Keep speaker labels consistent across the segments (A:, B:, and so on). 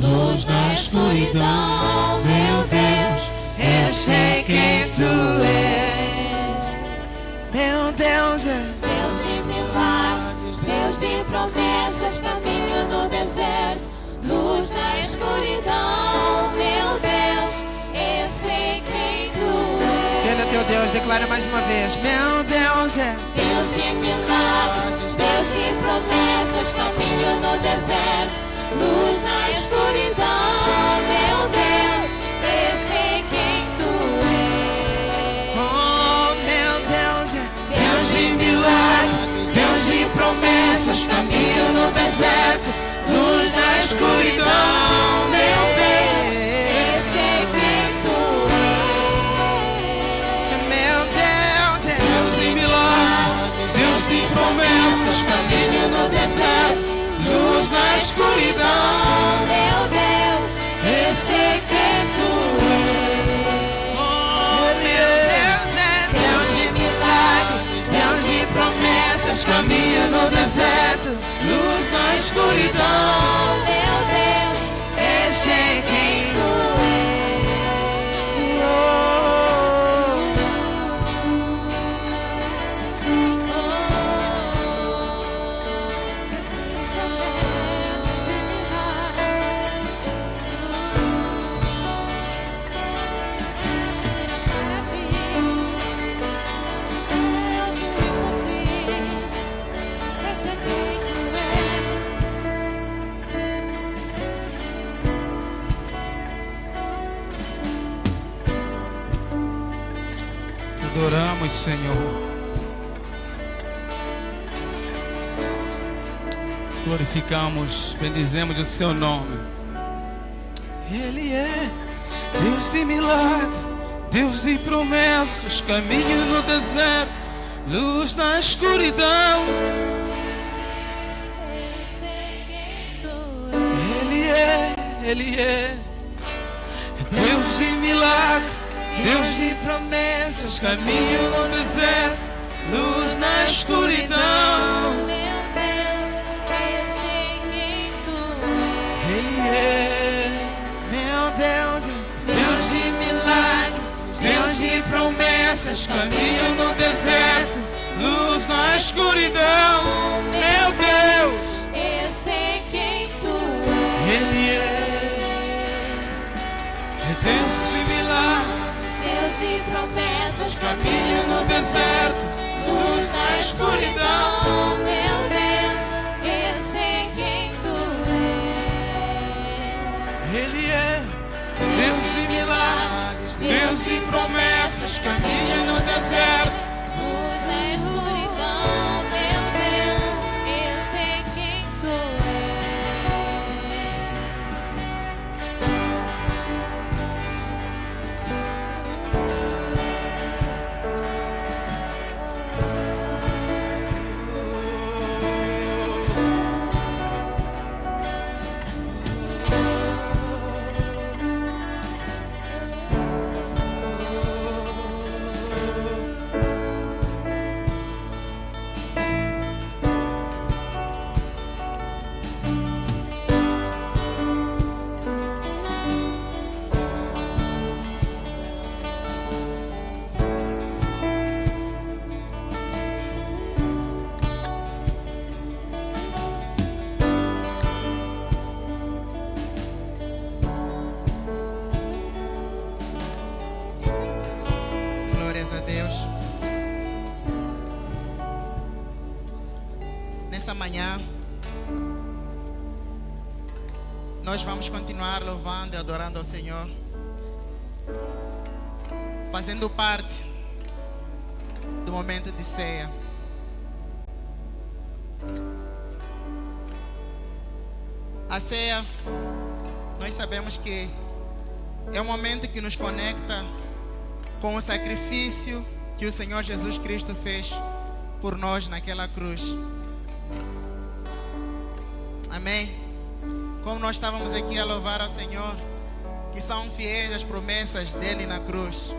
A: luz na escuridão, meu Deus, eu sei quem tu és. Meu Deus é
B: Deus de milagres, Deus de promessas, caminho no deserto, luz na escuridão, meu Deus, eu sei quem tu és.
A: Se Ele é teu Deus, declara mais uma vez. Meu Deus é
B: Deus de milagres, Deus de promessas, caminho no deserto, luz na escuridão, meu Deus, eu sei quem tu és.
A: oh, meu Deus é
B: Deus de milagres, Deus de promessas, caminho no deserto, luz na escuridão, meu Deus, eu sei quem tu és.
A: meu Deus é
B: Deus de milagres, Deus de promessas, caminho no deserto, luz na escuridão, meu Deus, eu sei quem tu és.
A: oh, meu Deus é
B: Deus de milagres, Deus de promessas, caminho no deserto, luz na escuridão, meu Deus, eu sei quem tu
C: Adoramos, Senhor. Glorificamos, bendizemos o seu nome. Ele é Deus de milagre, Deus de promessas, caminho no deserto, luz na escuridão. Ele é Deus de milagre, Deus de promessas, caminho no deserto, luz na escuridão.
B: meu Deus, eu sei quem tu
C: Ele é
A: meu Deus é
C: Deus de milagre, Deus de promessas, caminho no deserto, luz na escuridão. Meu Deus,
B: eu sei quem tu és.
C: Ele é Deus de milagre,
B: Deus de promessas,
C: caminho no deserto,
B: luz na escuridão, meu Deus, eu sei quem tu és.
C: Ele é Deus de milagres, Deus de promessas, caminho no deserto.
B: Luz na escuridão, meu Deus, eu sei quem tu
A: glórias a Deus. Nessa manhã nós vamos continuar louvando e adorando ao Senhor, fazendo parte do momento de ceia. A ceia, nós sabemos que é um momento que nos conecta com o sacrifício que o Senhor Jesus Cristo fez por nós naquela cruz. Amém? Como nós estávamos aqui a louvar ao Senhor, que são fiéis as promessas dele na cruz.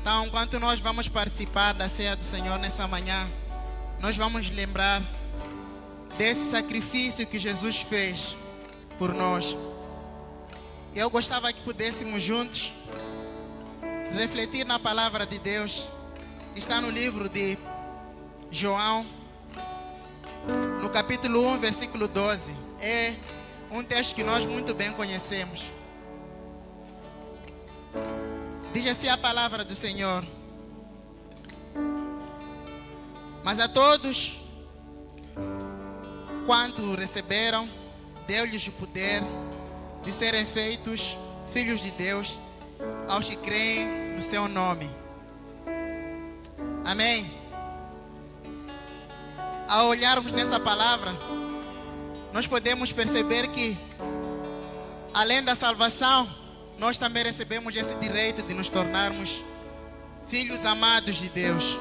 A: Então, enquanto nós vamos participar da ceia do Senhor nessa manhã, nós vamos lembrar desse sacrifício que Jesus fez por nós. Eu gostava que pudéssemos juntos refletir na palavra de Deus. Está no livro de João, no capítulo 1, versículo 12. É um texto que nós muito bem conhecemos. Diz assim a palavra do Senhor: mas a todos quanto receberam, deu-lhes o poder de serem feitos filhos de Deus, aos que creem no seu nome. Amém? Ao olharmos nessa palavra, nós podemos perceber que, além da salvação, nós também recebemos esse direito de nos tornarmos filhos amados de Deus.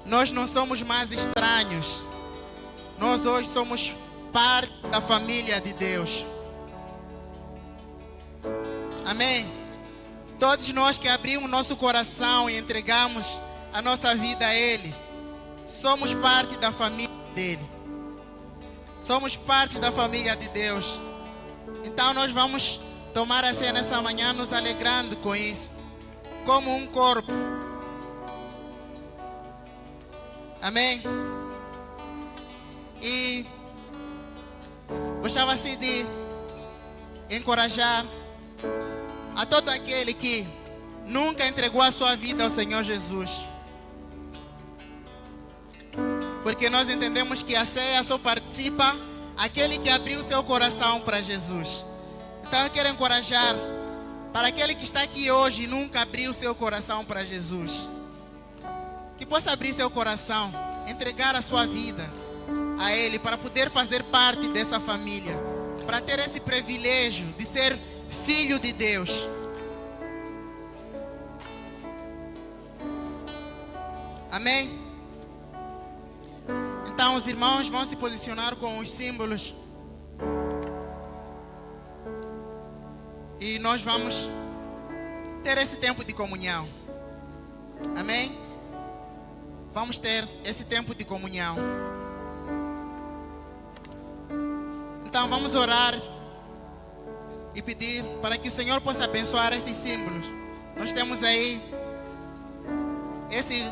A: Nós não somos mais estranhos. Nós hoje somos parte da família de Deus. Amém? Todos nós que abrimos nosso coração e entregamos a nossa vida a Ele, somos parte da família dEle. Somos parte da família de Deus. Então nós vamos tomar a ceia nessa manhã, nos alegrando com isso, como um corpo. Amém? E gostava assim de encorajar a todo aquele que nunca entregou a sua vida ao Senhor Jesus. Porque nós entendemos que a ceia só participa aquele que abriu seu coração para Jesus. Então eu quero encorajar para aquele que está aqui hoje e nunca abriu seu coração para Jesus, que possa abrir seu coração, entregar a sua vida a Ele, para poder fazer parte dessa família, para ter esse privilégio de ser filho de Deus. Amém? Então os irmãos vão se posicionar com os símbolos e nós vamos ter esse tempo de comunhão. Amém? Vamos ter esse tempo de comunhão. Então vamos orar e pedir para que o Senhor possa abençoar esses símbolos. Nós temos aí esse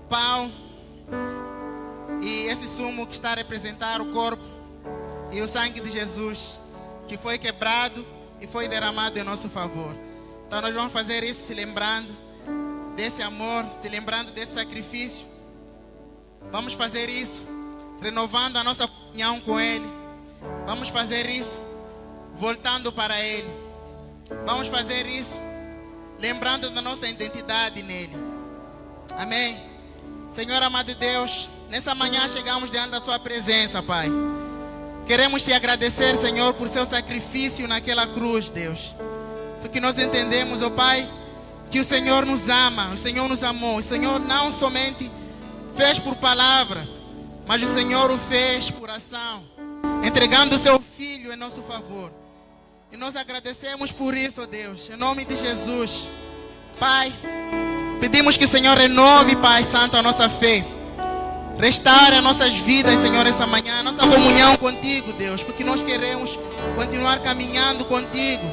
A: pão e esse sumo que está a representar o corpo e o sangue de Jesus, que foi quebrado e foi derramado em nosso favor. Então nós vamos fazer isso se lembrando desse amor, se lembrando desse sacrifício. Vamos fazer isso renovando a nossa comunhão com Ele. Vamos fazer isso voltando para Ele. Vamos fazer isso lembrando da nossa identidade nele. Amém? Senhor amado Deus, nessa manhã chegamos diante da sua presença, Pai. Queremos te agradecer, Senhor, por seu sacrifício naquela cruz, Deus. Porque nós entendemos, ó Pai, que o Senhor nos ama, o Senhor nos amou. O Senhor não somente fez por palavra, mas o Senhor o fez por ação, entregando o seu Filho em nosso favor. E nós agradecemos por isso, ó Deus, em nome de Jesus. Pai, pedimos que o Senhor renove, Pai Santo, a nossa fé. Restaure as nossas vidas, Senhor, essa manhã, a nossa comunhão contigo, Deus, porque nós queremos continuar caminhando contigo.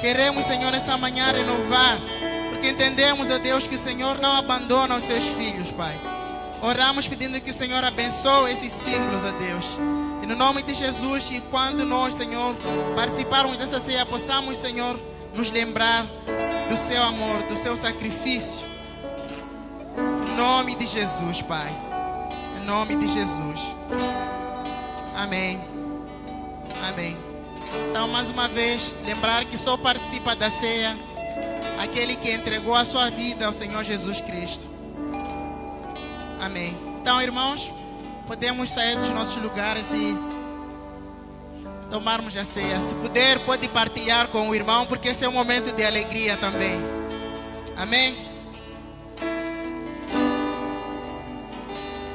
A: Queremos, Senhor, essa manhã renovar, porque entendemos, ó Deus, que o Senhor não abandona os seus filhos, Pai. Oramos pedindo que o Senhor abençoe esses símbolos, ó Deus. E no nome de Jesus, e quando nós, Senhor, participarmos dessa ceia, possamos, Senhor, nos lembrar do seu amor, do seu sacrifício. Em nome de Jesus, Pai. Em nome de Jesus. Amém. Amém. Então, mais uma vez, lembrar que só participa da ceia aquele que entregou a sua vida ao Senhor Jesus Cristo. Amém. Então, irmãos, podemos sair dos nossos lugares e tomarmos a ceia. Se puder, pode partilhar com o irmão, porque esse é um momento de alegria também. Amém?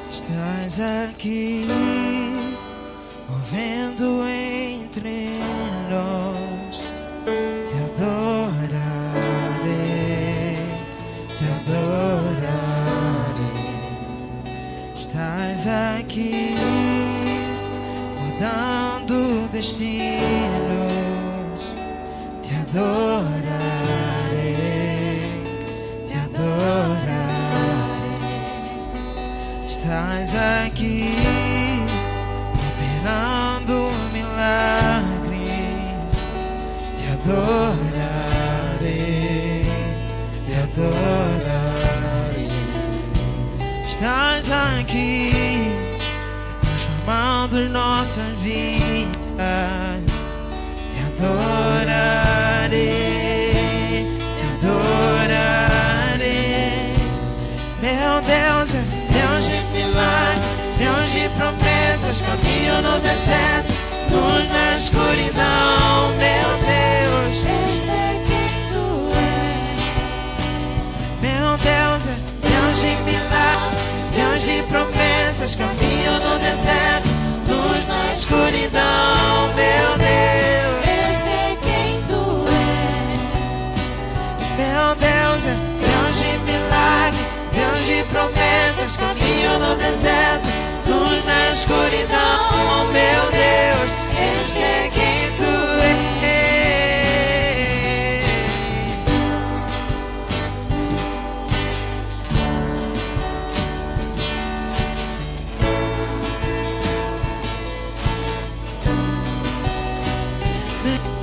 D: Estás aqui, movendo entre nós. Te adorarei, te adorarei. Estás aqui, mudando o destino. todas nossas vidas te adorarei, te adorarei. Meu Deus é Deus de milagres, Deus de promessas, caminho no deserto, luz na escuridão. Meu Deus,
B: eu sei quem tu és.
D: meu Deus é Deus de milagres, Deus de promessas, caminho no deserto, luz na escuridão. Meu Deus,
B: Eu sei quem tu és.
D: meu Deus é Deus de milagres, Deus de promessas, caminho no deserto, luz na escuridão. Meu Deus, eu sei quem tu és.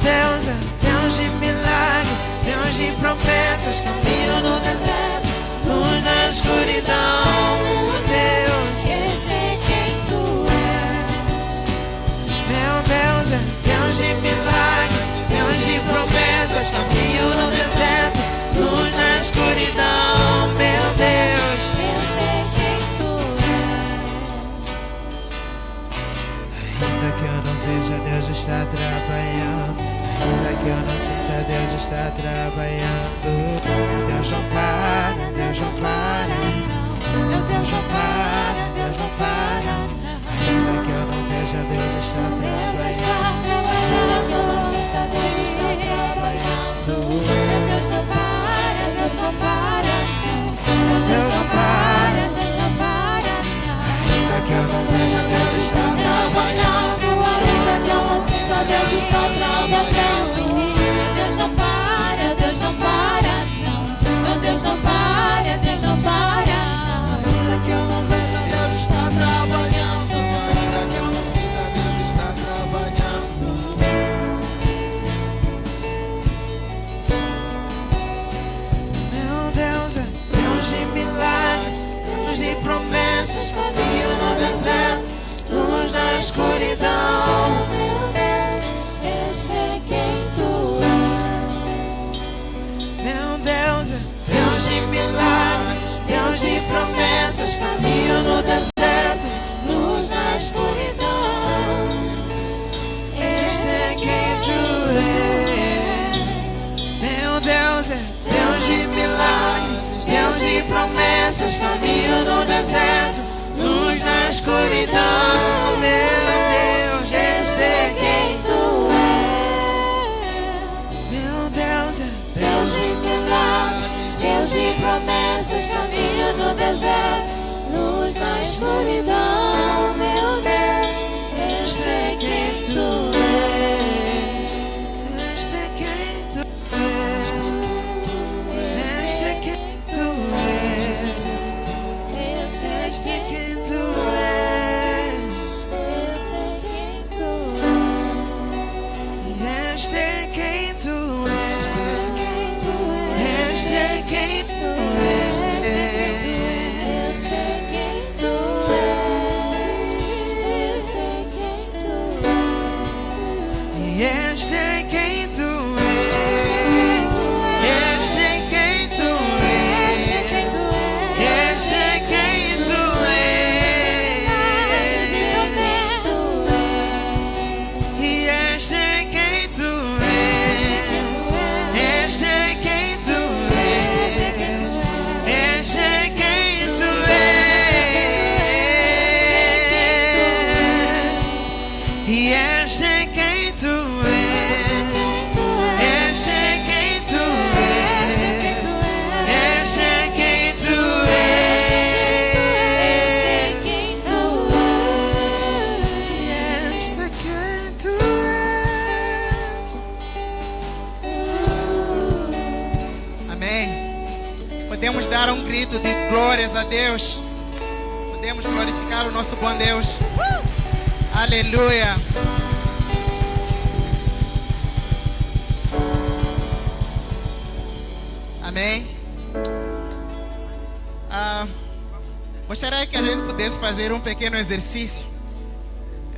D: Deus é Deus de milagre, Deus de promessas, caminho no deserto, luz na escuridão. Meu Deus,
B: Eu sei quem tu és.
D: meu Deus é Deus de milagre, Deus de promessas, caminho no deserto, luz na escuridão. Meu Deus,
B: Eu sei quem tu és.
D: ainda que eu não veja, Deus está trabalhando. Ainda que eu não sinta, Deus está trabalhando. Meu Deus não para, Deus não para. Meu Deus não para, Deus não para. Ainda que eu não veja, Deus está trabalhando.
B: Eu não sinto, Deus está trabalhando. Deus não para, Deus não para.
D: Deus não para.
B: Deus não para.
D: Ainda que eu não veja, Deus está trabalhando.
B: Ainda que eu não sinta, Deus está trabalhando. Deus não para, Deus não para. Meu Deus não para, Deus não para.
D: Ainda que eu não veja, Deus está trabalhando. Ainda que eu não sinta, Deus está trabalhando. Meu Deus é Deus de milagres, Deus de promessas, caminho no deserto, luz na escuridão.
B: Meu Deus, eu sei quem tu és.
D: Meu Deus é Deus de milagres, Deus de promessas, caminho no deserto, luz na escuridão. Este é quem tu és. Meu Deus é Deus de milagres, Deus de promessas, caminho no deserto, luz na escuridão. Meu Deus, este é quem tu és. Meu Deus é
B: Deus de milagres, Deus de promessas, caminho no deserto, luz na escuridão. Meu Deus, eu sei quem tu és.
D: este é quem tu és. Este é quem tu és. Este é quem tu és. Este é quem tu és. Este é quem tu és. Este é quem tu és. Este é quem tu és. Este é quem tu és. E este é quem tu és. Este é quem tu és. Este é quem tu és. E este é quem tu és. Este é quem tu és. Este é quem tu és. Este é quem tu és.
A: Amém. Podemos dar um grito de glórias a Deus. Podemos glorificar o nosso bom Deus. Aleluia. Amém. Gostaria que a gente pudesse fazer um pequeno exercício.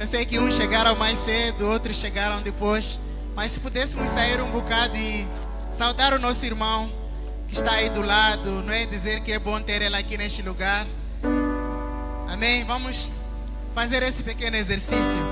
A: Eu sei que uns chegaram mais cedo, outros chegaram depois. Mas se pudéssemos sair um bocado e saudar o nosso irmão que está aí do lado, não é? Dizer que é bom ter ele aqui neste lugar. Amém? Vamos fazer esse pequeno exercício.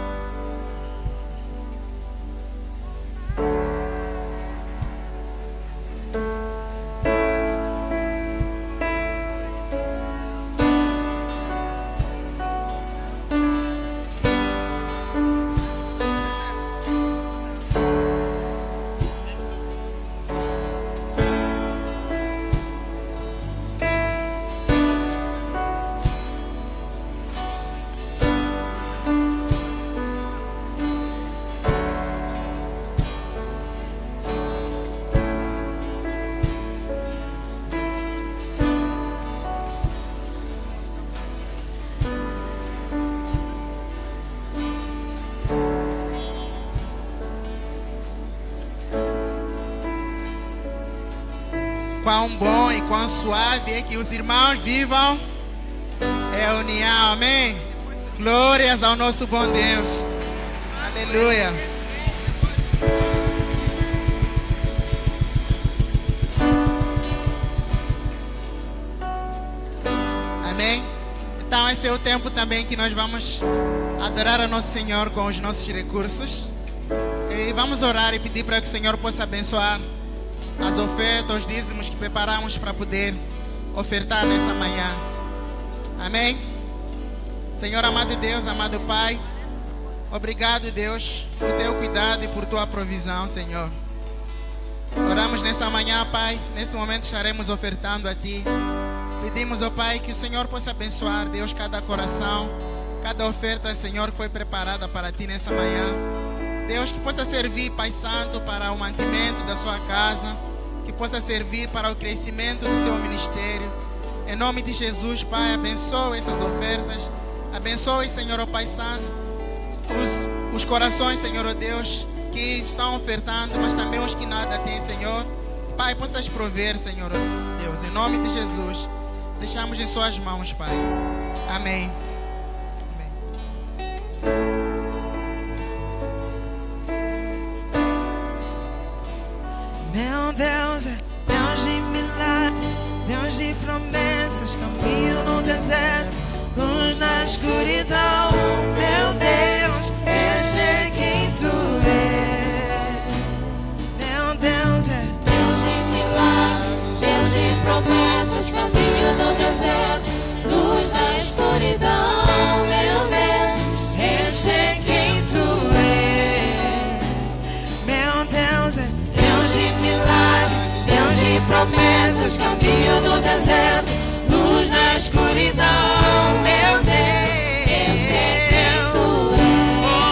A: Quão bom e quão suave é que os irmãos vivam é união, amém? Glórias ao nosso bom Deus, aleluia. Amém? Então esse é o tempo também que nós vamos adorar ao nosso Senhor com os nossos recursos. E vamos orar e pedir para que o Senhor possa abençoar as ofertas, os dízimos que preparamos para poder ofertar nessa manhã. Amém? Senhor amado Deus, amado Pai, obrigado, Deus, por teu cuidado e por tua provisão, Senhor. Oramos nessa manhã, Pai. Nesse momento estaremos ofertando a Ti. Pedimos, ó Pai, que o Senhor possa abençoar, Deus, cada coração, cada oferta, Senhor, que foi preparada para Ti nessa manhã. Deus, que possa servir, Pai Santo, para o mantimento da sua casa, que possa servir para o crescimento do seu ministério. Em nome de Jesus, Pai, abençoe essas ofertas. Abençoe, Senhor, ó Pai Santo, os corações, Senhor, ó Deus, que estão ofertando, mas também os que nada têm, Senhor. Pai, possas prover, Senhor, ó Deus. Em nome de Jesus, deixamos em suas mãos, Pai. Amém.
D: Meu Deus é Deus de milagre, Deus de promessas, caminho no deserto, luz na escuridão. Meu Deus, eu sei quem Tu és. Meu Deus é
B: Deus de milagres, Deus de promessas, caminho no deserto, luz na escuridão. Meu Deus,
D: eu sei quem Tu és. Meu Deus é
B: Deus de milagres, Deus de promessas, caminho no deserto, luz na escuridão. Meu Deus, eu sei quem Tu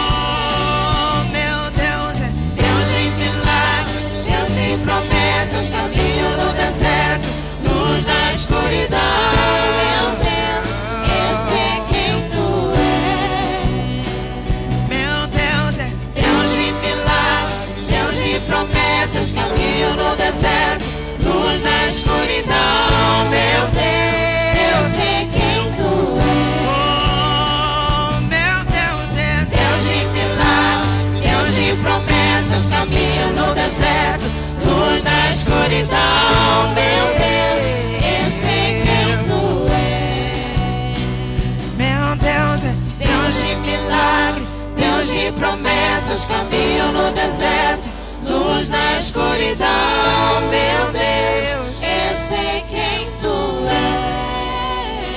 B: és.
D: meu Deus é
B: Deus de milagres, Deus de promessas, caminho no deserto, luz na escuridão. Meu Deus, eu sei quem Tu és.
D: meu Deus é
B: Deus de milagres, Deus de promessas, caminho no deserto, luz na escuridão. Meu Deus, eu sei quem Tu és.
D: meu Deus é
B: Deus de milagres, Deus de promessas, caminho no deserto, luz na escuridão. Meu Deus, eu sei quem Tu és.
D: meu Deus é
B: Deus de milagres, Deus de promessas, caminho no deserto, luz na escuridão. Meu Deus, eu sei quem Tu és.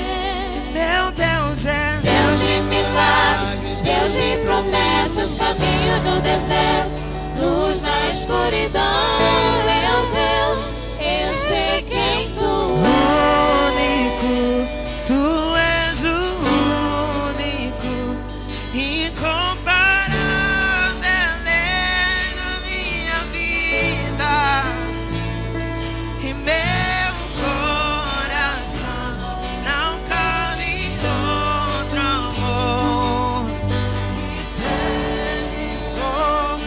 D: meu Deus é
B: Deus de milagres, Deus de promessas, caminho no deserto, luz na escuridão. Meu Deus, eu sei quem Tu
D: único, Tu és o único, incomparável é na minha vida, e meu coração não cabe outro amor. E teve só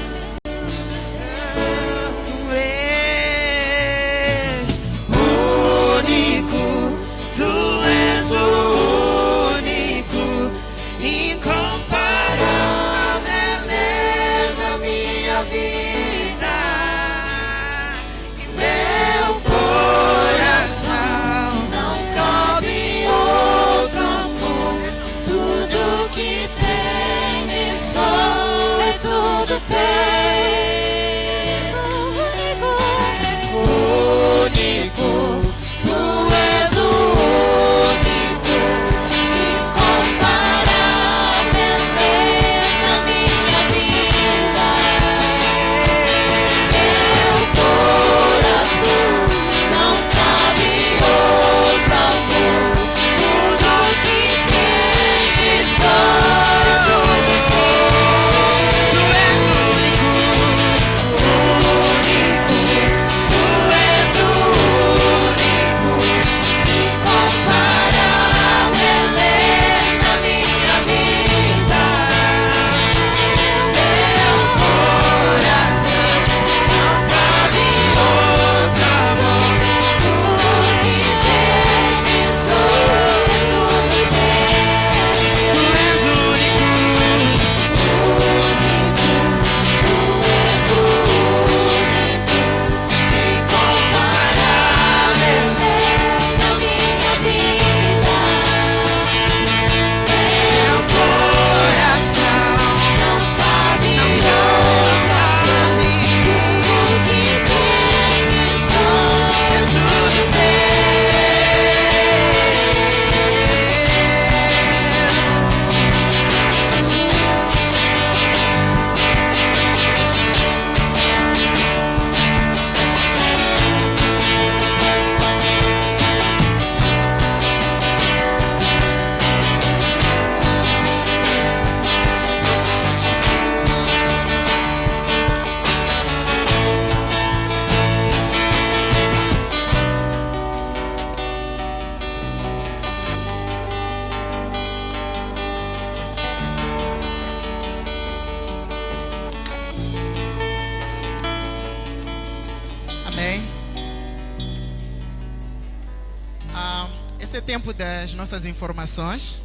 A: Esse é tempo das nossas informações.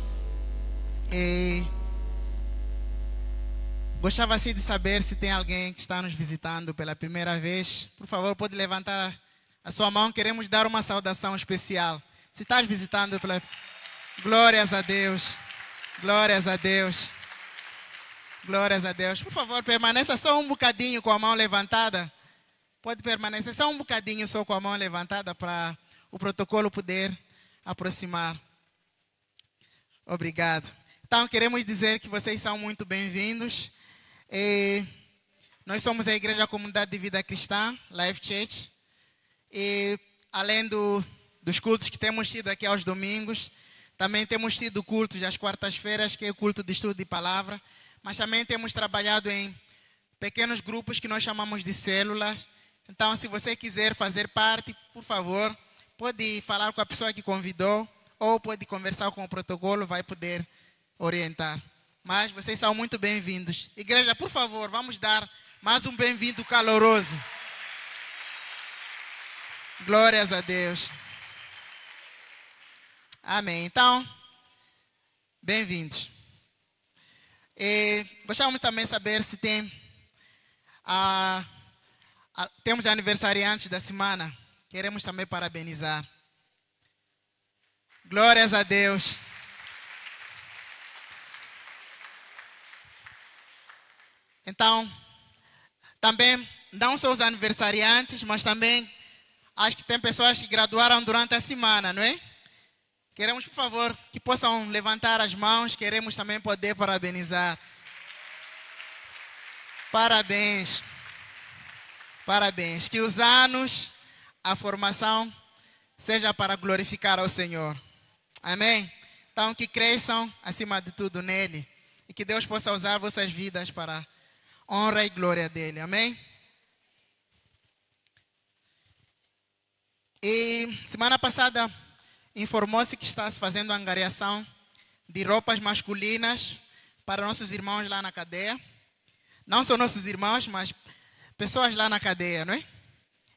A: E gostava assim de saber se tem alguém que está nos visitando pela primeira vez. Por favor, pode levantar a sua mão. Queremos dar uma saudação especial. Se estás visitando pela... Glórias a Deus. Glórias a Deus. Glórias a Deus. Por favor, permaneça só um bocadinho com a mão levantada. Pode permanecer só um bocadinho só com a mão levantada para o protocolo poder aproximar. Obrigado. Então, queremos dizer que vocês são muito bem-vindos. Nós somos a Igreja Comunidade de Vida Cristã, Life Church. E além dos cultos que temos tido aqui aos domingos, também temos tido cultos às quartas-feiras, que é o culto de estudo de palavra. Mas também temos trabalhado em pequenos grupos que nós chamamos de células. Então, se você quiser fazer parte, por favor, pode falar com a pessoa que convidou ou pode conversar com o protocolo, vai poder orientar. Mas vocês são muito bem-vindos. Igreja, por favor, vamos dar mais um bem-vindo caloroso. Glórias a Deus. Amém. Então, bem-vindos. Gostávamos também de saber se tem temos aniversariantes da semana. Queremos também parabenizar. Glórias a Deus. Então, também, não só os aniversariantes, mas também acho que tem pessoas que graduaram durante a semana, não é? Queremos, por favor, que possam levantar as mãos. Queremos também poder parabenizar. Parabéns. Parabéns. Que os anos, a formação, seja para glorificar ao Senhor. Amém? Então, que cresçam, acima de tudo, nele. E que Deus possa usar vossas vidas para a honra e glória dele. Amém? E semana passada informou-se que está se fazendo a angariação de roupas masculinas para nossos irmãos lá na cadeia. Não só nossos irmãos, mas pessoas lá na cadeia, não é?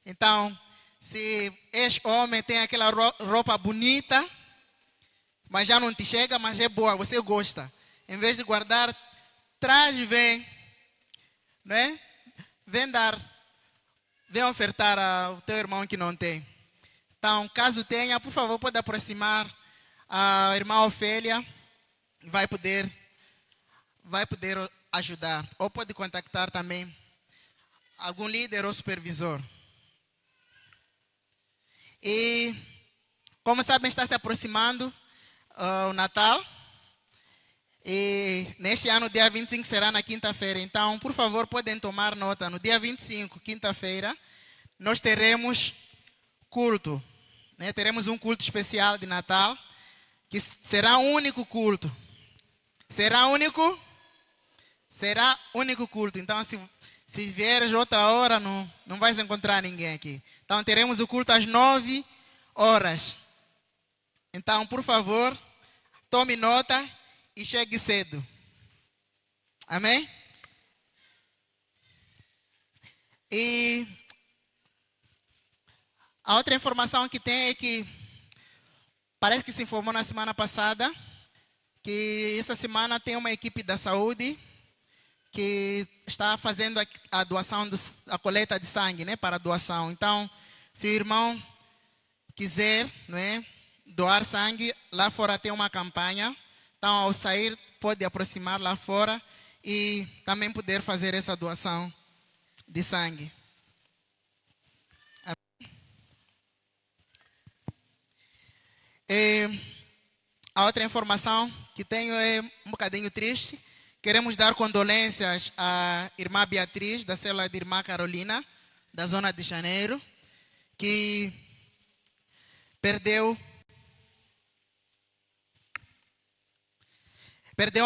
A: Então, se és homem, tem aquela roupa bonita, mas já não te chega, mas é boa, você gosta. Em vez de guardar, traz e vem, não é? Vem ofertar ao teu irmão que não tem. Então, caso tenha, por favor, pode aproximar a irmã Ofélia, vai poder ajudar. Ou pode contactar também algum líder ou supervisor. E, como sabem, está se aproximando o Natal. E neste ano, dia 25, será na quinta-feira. Então, por favor, podem tomar nota. No dia 25, quinta-feira, nós teremos culto. Teremos um culto especial de Natal, que será o único culto. Será único? Será único culto. Então, se vieres outra hora, não vais encontrar ninguém aqui. Então, teremos o culto às 9 horas. Então, por favor, tome nota e chegue cedo. Amém? E a outra informação que tem é que parece que se informou na semana passada que essa semana tem uma equipe da saúde que está fazendo a doação, a coleta de sangue, né, para a doação. Então, se o irmão quiser, não é, doar sangue, lá fora tem uma campanha. Então, ao sair, pode aproximar lá fora e também poder fazer essa doação de sangue. A outra informação que tenho é um bocadinho triste. Queremos dar condolências à irmã Beatriz, da célula de irmã Carolina, da zona de Janeiro, que perdeu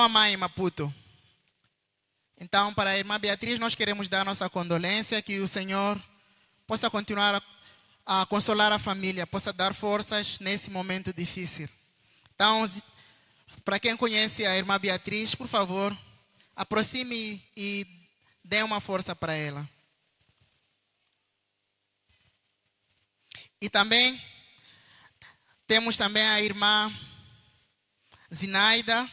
A: a mãe em Maputo. Então, para a irmã Beatriz, nós queremos dar nossa condolência, que o Senhor possa continuar a consolar a família, possa dar forças nesse momento difícil. Então, para quem conhece a irmã Beatriz, por favor, aproxime e dê uma força para ela. E também Temos também a irmã Zinaida,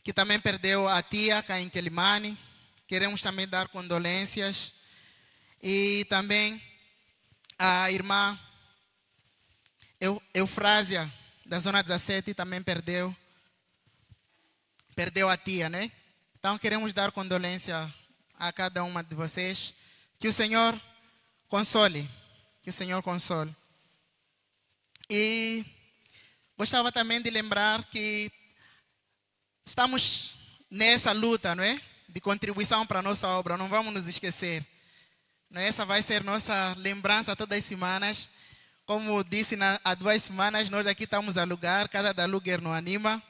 A: que também perdeu a tia cá em Quelimane. Queremos também dar condolências. E também a irmã Eufrásia, da zona 17, também perdeu a tia, né? Então queremos dar condolência a cada uma de vocês. Que o Senhor console. Que o Senhor console. E gostava também de lembrar que estamos nessa luta, não é? De contribuição para a nossa obra. Não vamos nos esquecer. Não é? Essa vai ser nossa lembrança todas as semanas. Como disse há 2 semanas, nós aqui estamos a alugar, casa de aluguer não anima.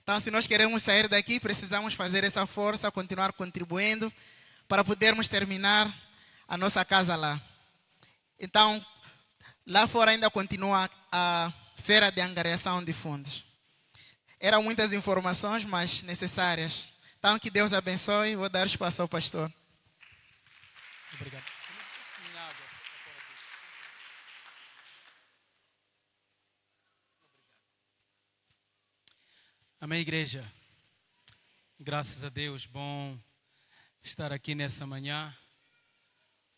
A: Então, se nós queremos sair daqui, precisamos fazer essa força, continuar contribuindo, para podermos terminar a nossa casa lá. Então, lá fora ainda continua a feira de angariação de fundos. Eram muitas informações, mas necessárias. Então, que Deus abençoe. Vou dar espaço ao pastor.
C: Obrigado. Amém, igreja. Graças a Deus, bom estar aqui nessa manhã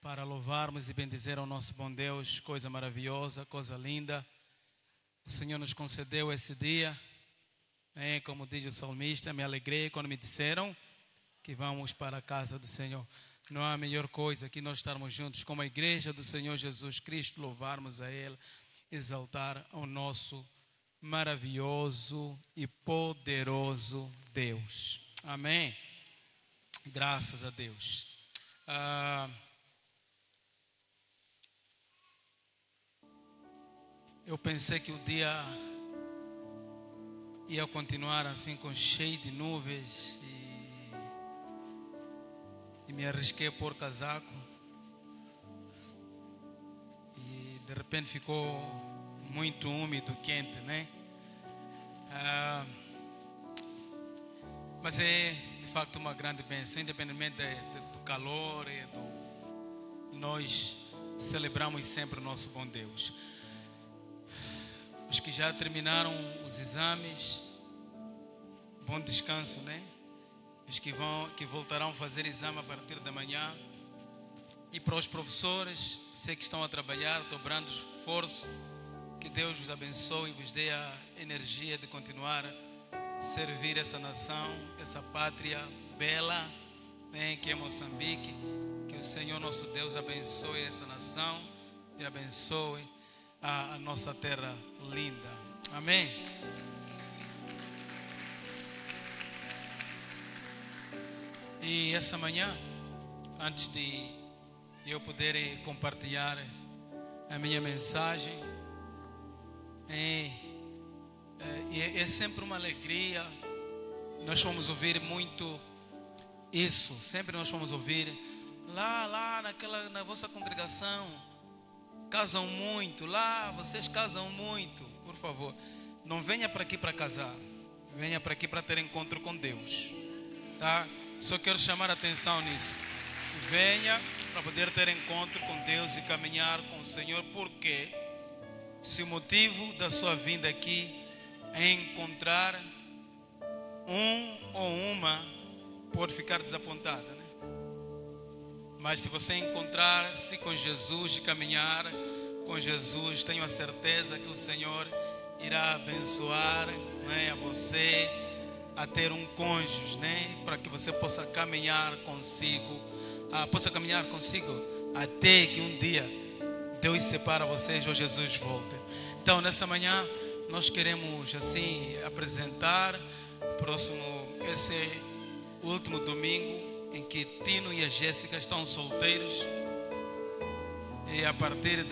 C: para louvarmos e bendizer ao nosso bom Deus. Coisa maravilhosa, coisa linda. O Senhor nos concedeu esse dia. Como diz o salmista, me alegrei quando me disseram que vamos para a casa do Senhor. Não há melhor coisa que nós estarmos juntos como a igreja do Senhor Jesus Cristo, louvarmos a Ele, exaltar ao nosso maravilhoso e poderoso Deus. Amém. Graças a Deus. Eu pensei que o dia ia continuar assim, com cheio de nuvens, e me arrisquei a pôr casaco, e de repente ficou muito úmido, quente, né? Mas é de facto uma grande bênção, independentemente do calor nós celebramos sempre o nosso bom Deus. Os que já terminaram os exames, bom descanso, né? Os que voltarão a fazer exame a partir da manhã. E para os professores, sei que estão a trabalhar, dobrando esforço, que Deus vos abençoe e vos dê a energia de continuar a servir essa nação, essa pátria bela, né, que é Moçambique. Que o Senhor nosso Deus abençoe essa nação e abençoe a nossa terra linda. Amém. E essa manhã, antes de eu poder compartilhar a minha mensagem, é sempre uma alegria. Nós vamos ouvir muito isso. Sempre nós vamos ouvir lá na vossa congregação casam muito, lá vocês casam muito. Por favor, não venha para aqui para casar, venha para aqui para ter encontro com Deus, tá? Só quero chamar a atenção nisso. Venha para poder ter encontro com Deus e caminhar com o Senhor, porque se o motivo da sua vinda aqui é encontrar um ou uma, pode ficar desapontada, né? Mas se você encontrar-se com Jesus e caminhar com Jesus, tenho a certeza que o Senhor irá abençoar, né, a você a ter um cônjuge, né, para que você possa caminhar consigo, até que um dia Deus separa vocês ou Jesus volte. Então, nessa manhã, nós queremos assim apresentar esse último domingo em que Tino e a Jéssica estão solteiros, e a partir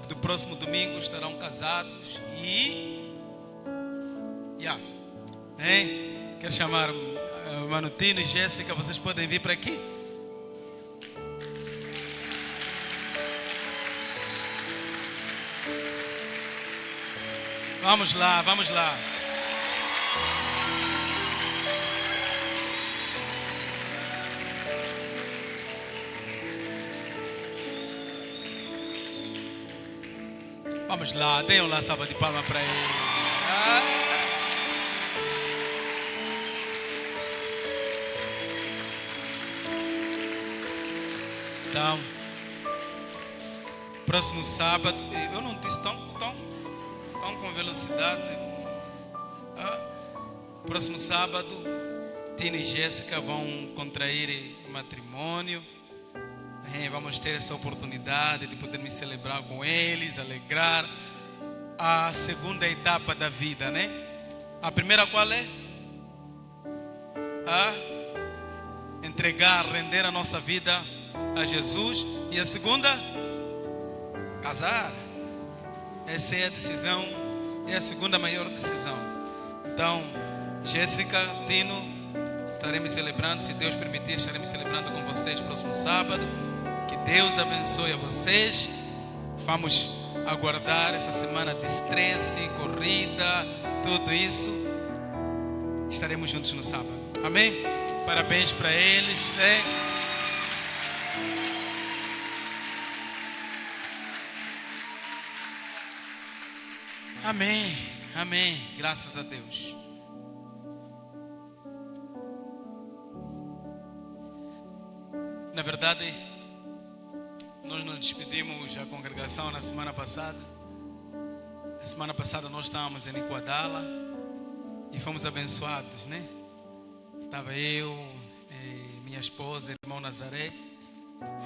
C: do próximo domingo estarão casados. Quero chamar Mano Tino e Jéssica, vocês podem vir para aqui. Vamos lá. Vamos lá, deem uma salva de palmas para ele. Então, próximo sábado, eu não disse tão com velocidade. Próximo sábado, Tina e Jéssica vão contrair matrimônio. Vamos ter essa oportunidade de poder me celebrar com eles, alegrar a segunda etapa da vida, né? A primeira qual é? Entregar, render a nossa vida a Jesus. E a segunda? Casar. Essa é a decisão, é a segunda maior decisão. Então, Jéssica, Tino, estaremos celebrando, se Deus permitir, estaremos celebrando com vocês próximo sábado. Que Deus abençoe a vocês. Vamos aguardar essa semana de estresse, corrida, tudo isso. Estaremos juntos no sábado. Amém? Parabéns para eles, né? Amém, amém, graças a Deus. Na verdade, nós nos despedimos da congregação na semana passada. Na semana passada nós estávamos em Iguadala e fomos abençoados, né? Estava eu, minha esposa, irmão Nazaré.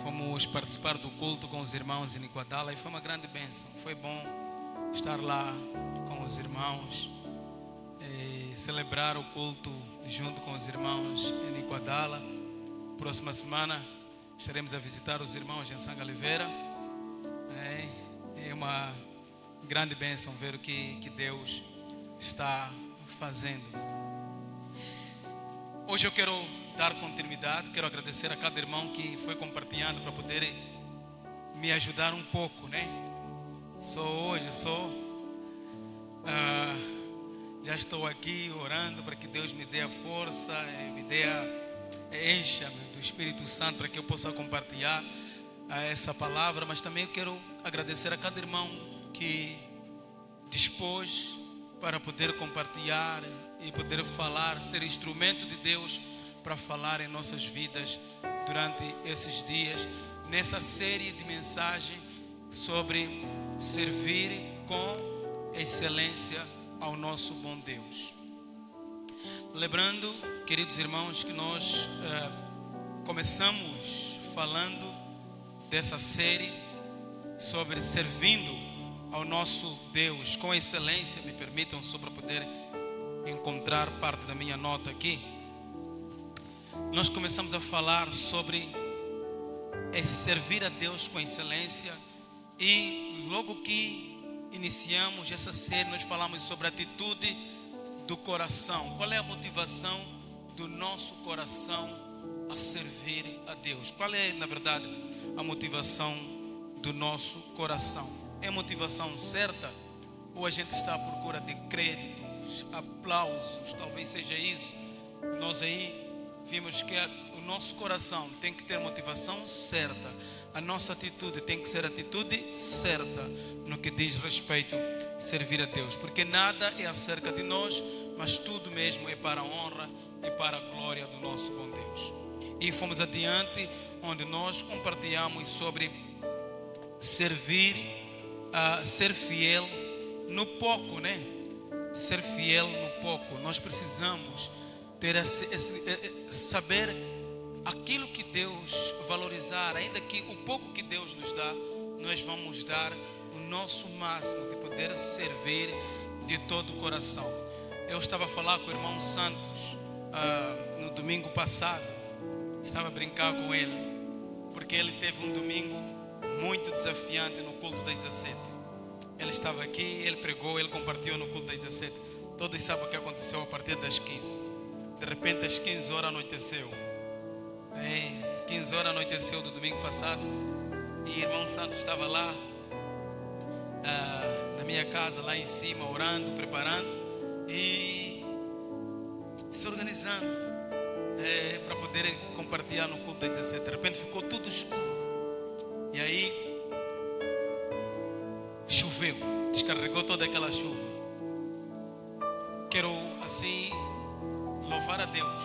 C: Fomos participar do culto com os irmãos em Iguadala e foi uma grande bênção. Foi bom estar lá com os irmãos, celebrar o culto junto com os irmãos em Iguadala. Próxima semana estaremos a visitar os irmãos em Sanga Oliveira. É uma grande bênção ver o que Deus está fazendo. Hoje eu quero dar continuidade, quero agradecer a cada irmão que foi compartilhando para poder me ajudar um pouco, né? Já estou aqui orando para que Deus me dê a força, me dê encha-me do Espírito Santo para que eu possa compartilhar essa palavra. Mas também eu quero agradecer a cada irmão que dispôs para poder compartilhar e poder falar, ser instrumento de Deus para falar em nossas vidas durante esses dias, nessa série de mensagens sobre servir com excelência ao nosso bom Deus. Lembrando, queridos irmãos, que nós começamos falando dessa série sobre servindo ao nosso Deus com excelência. Me permitam só para poder encontrar parte da minha nota aqui. Nós começamos a falar sobre servir a Deus com excelência e logo que iniciamos essa série nós falamos sobre a atitude do coração. Qual é a motivação do nosso coração a servir a Deus? Qual é, na verdade, a motivação do nosso coração? É a motivação certa? Ou a gente está à procura de créditos, aplausos? Talvez seja isso. Nós aí vimos que o nosso coração tem que ter motivação certa. A nossa atitude tem que ser a atitude certa no que diz respeito a servir a Deus. Porque nada é acerca de nós, mas tudo mesmo é para a honra e para a glória do nosso bom Deus. E fomos adiante, onde nós compartilhamos sobre servir, ser fiel no pouco, né? Ser fiel no pouco. Nós precisamos ter saber aquilo que Deus valorizar, ainda que o pouco que Deus nos dá, nós vamos dar o nosso máximo de poder servir de todo o coração. Eu estava a falar com o irmão Santos no domingo passado, estava a brincar com ele, porque ele teve um domingo muito desafiante no culto das 17. Ele estava aqui, ele pregou, ele compartilhou no culto das 17. Todos sabem o que aconteceu a partir das 15. De repente às 15 horas anoiteceu. 15 horas anoiteceu do domingo passado. E o irmão Santos estava lá na minha casa, lá em cima, orando, preparando e se organizando para poder compartilhar no culto das 17. De repente ficou tudo escuro. E aí choveu, descarregou toda aquela chuva. Quero assim louvar a Deus.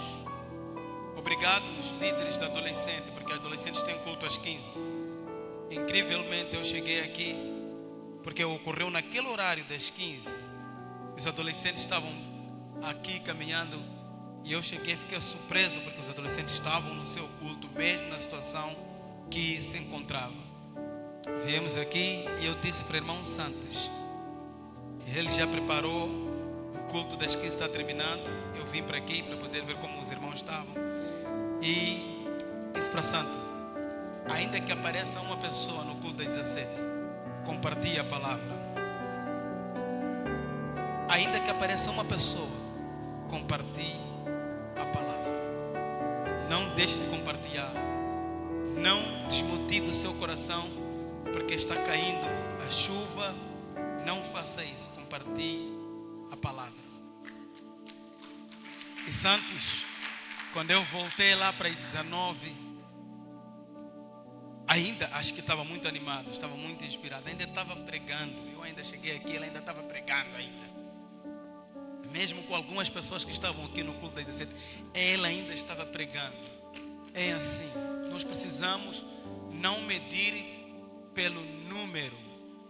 C: Obrigado os líderes da adolescente, porque adolescentes têm culto às 15. Incrivelmente eu cheguei aqui porque ocorreu naquele horário das 15. Os adolescentes estavam aqui caminhando e eu cheguei e fiquei surpreso porque os adolescentes estavam no seu culto, mesmo na situação que se encontrava. Viemos aqui e eu disse para o irmão Santos, ele já preparou, o culto das 15 está terminando. Eu vim para aqui para poder ver como os irmãos estavam e disse para Santo, ainda que apareça uma pessoa no culto das 17, compartilhe a palavra. Ainda que apareça uma pessoa, compartilhe a palavra. Não deixe de compartilhar. Não desmotive o seu coração porque está caindo a chuva. Não faça isso. Compartilhe a palavra. E Santos, quando eu voltei lá para 19, ainda acho que estava muito animado, estava muito inspirado, ainda estava pregando. Eu ainda cheguei aqui, ele ainda estava pregando ainda. Mesmo com algumas pessoas que estavam aqui no culto da 17, ele ainda estava pregando. É assim, nós precisamos não medir pelo número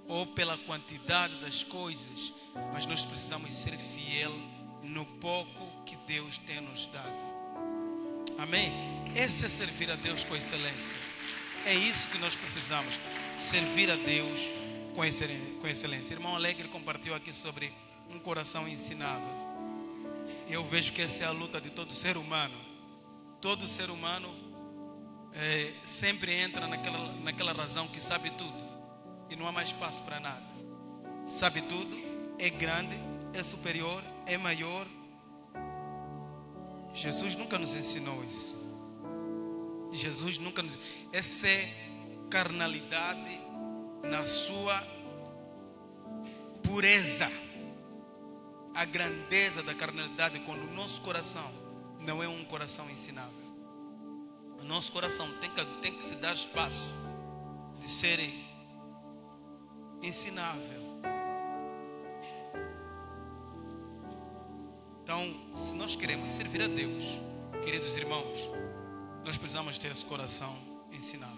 C: ou pela quantidade das coisas, mas nós precisamos ser fiel no pouco que Deus tem nos dado. Amém? Esse é servir a Deus com excelência. É isso que nós precisamos, servir a Deus com excelência. Irmão Alegre compartilhou aqui sobre um coração ensinável. Eu vejo que essa é a luta de todo ser humano. Todo ser humano sempre entra naquela razão que sabe tudo e não há mais espaço para nada. Sabe tudo, é grande, é superior, é maior. Jesus nunca nos ensinou isso. Jesus nunca nos... Essa é carnalidade na sua pureza. A grandeza da carnalidade quando o nosso coração não é um coração ensinável. O nosso coração tem que se dar espaço de ser ensinável. Então, se nós queremos servir a Deus, queridos irmãos, nós precisamos ter esse coração ensinável.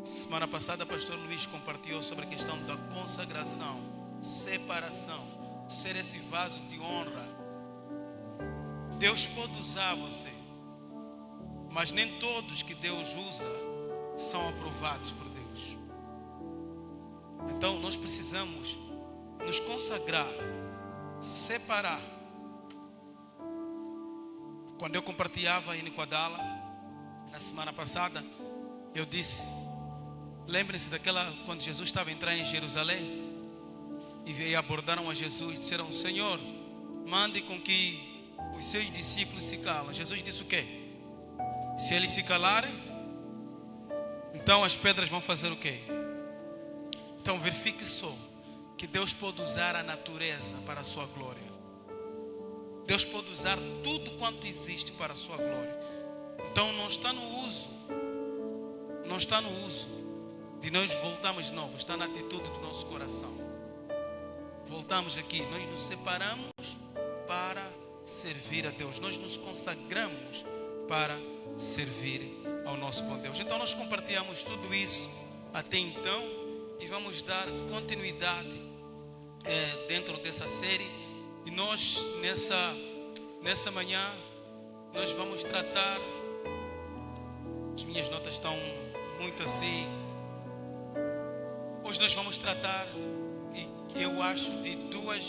C: Semana passada, o pastor Luís compartilhou sobre a questão da consagração, separação. Ser esse vaso de honra. Deus pode usar você, mas nem todos que Deus usa são aprovados por Deus. Então nós precisamos nos consagrar, separar. Quando eu compartilhava em Niquadala na semana passada, eu disse, lembrem-se daquela quando Jesus estava a entrar em Jerusalém e abordaram a Jesus e disseram, Senhor, mande com que os seus discípulos se calem. Jesus disse o quê? Se eles se calarem, então as pedras vão fazer o quê? Então verifique só que Deus pode usar a natureza para a sua glória. Deus pode usar tudo quanto existe para a sua glória. Então não está no uso de nós voltarmos de novo, está na atitude do nosso coração. Voltamos aqui, nós nos separamos para servir a Deus. Nós nos consagramos para servir ao nosso bom Deus. Então nós compartilhamos tudo isso até então e vamos dar continuidade dentro dessa série. E nós nessa manhã nós vamos tratar, as minhas notas estão muito assim. Hoje nós vamos tratar, e eu acho, de duas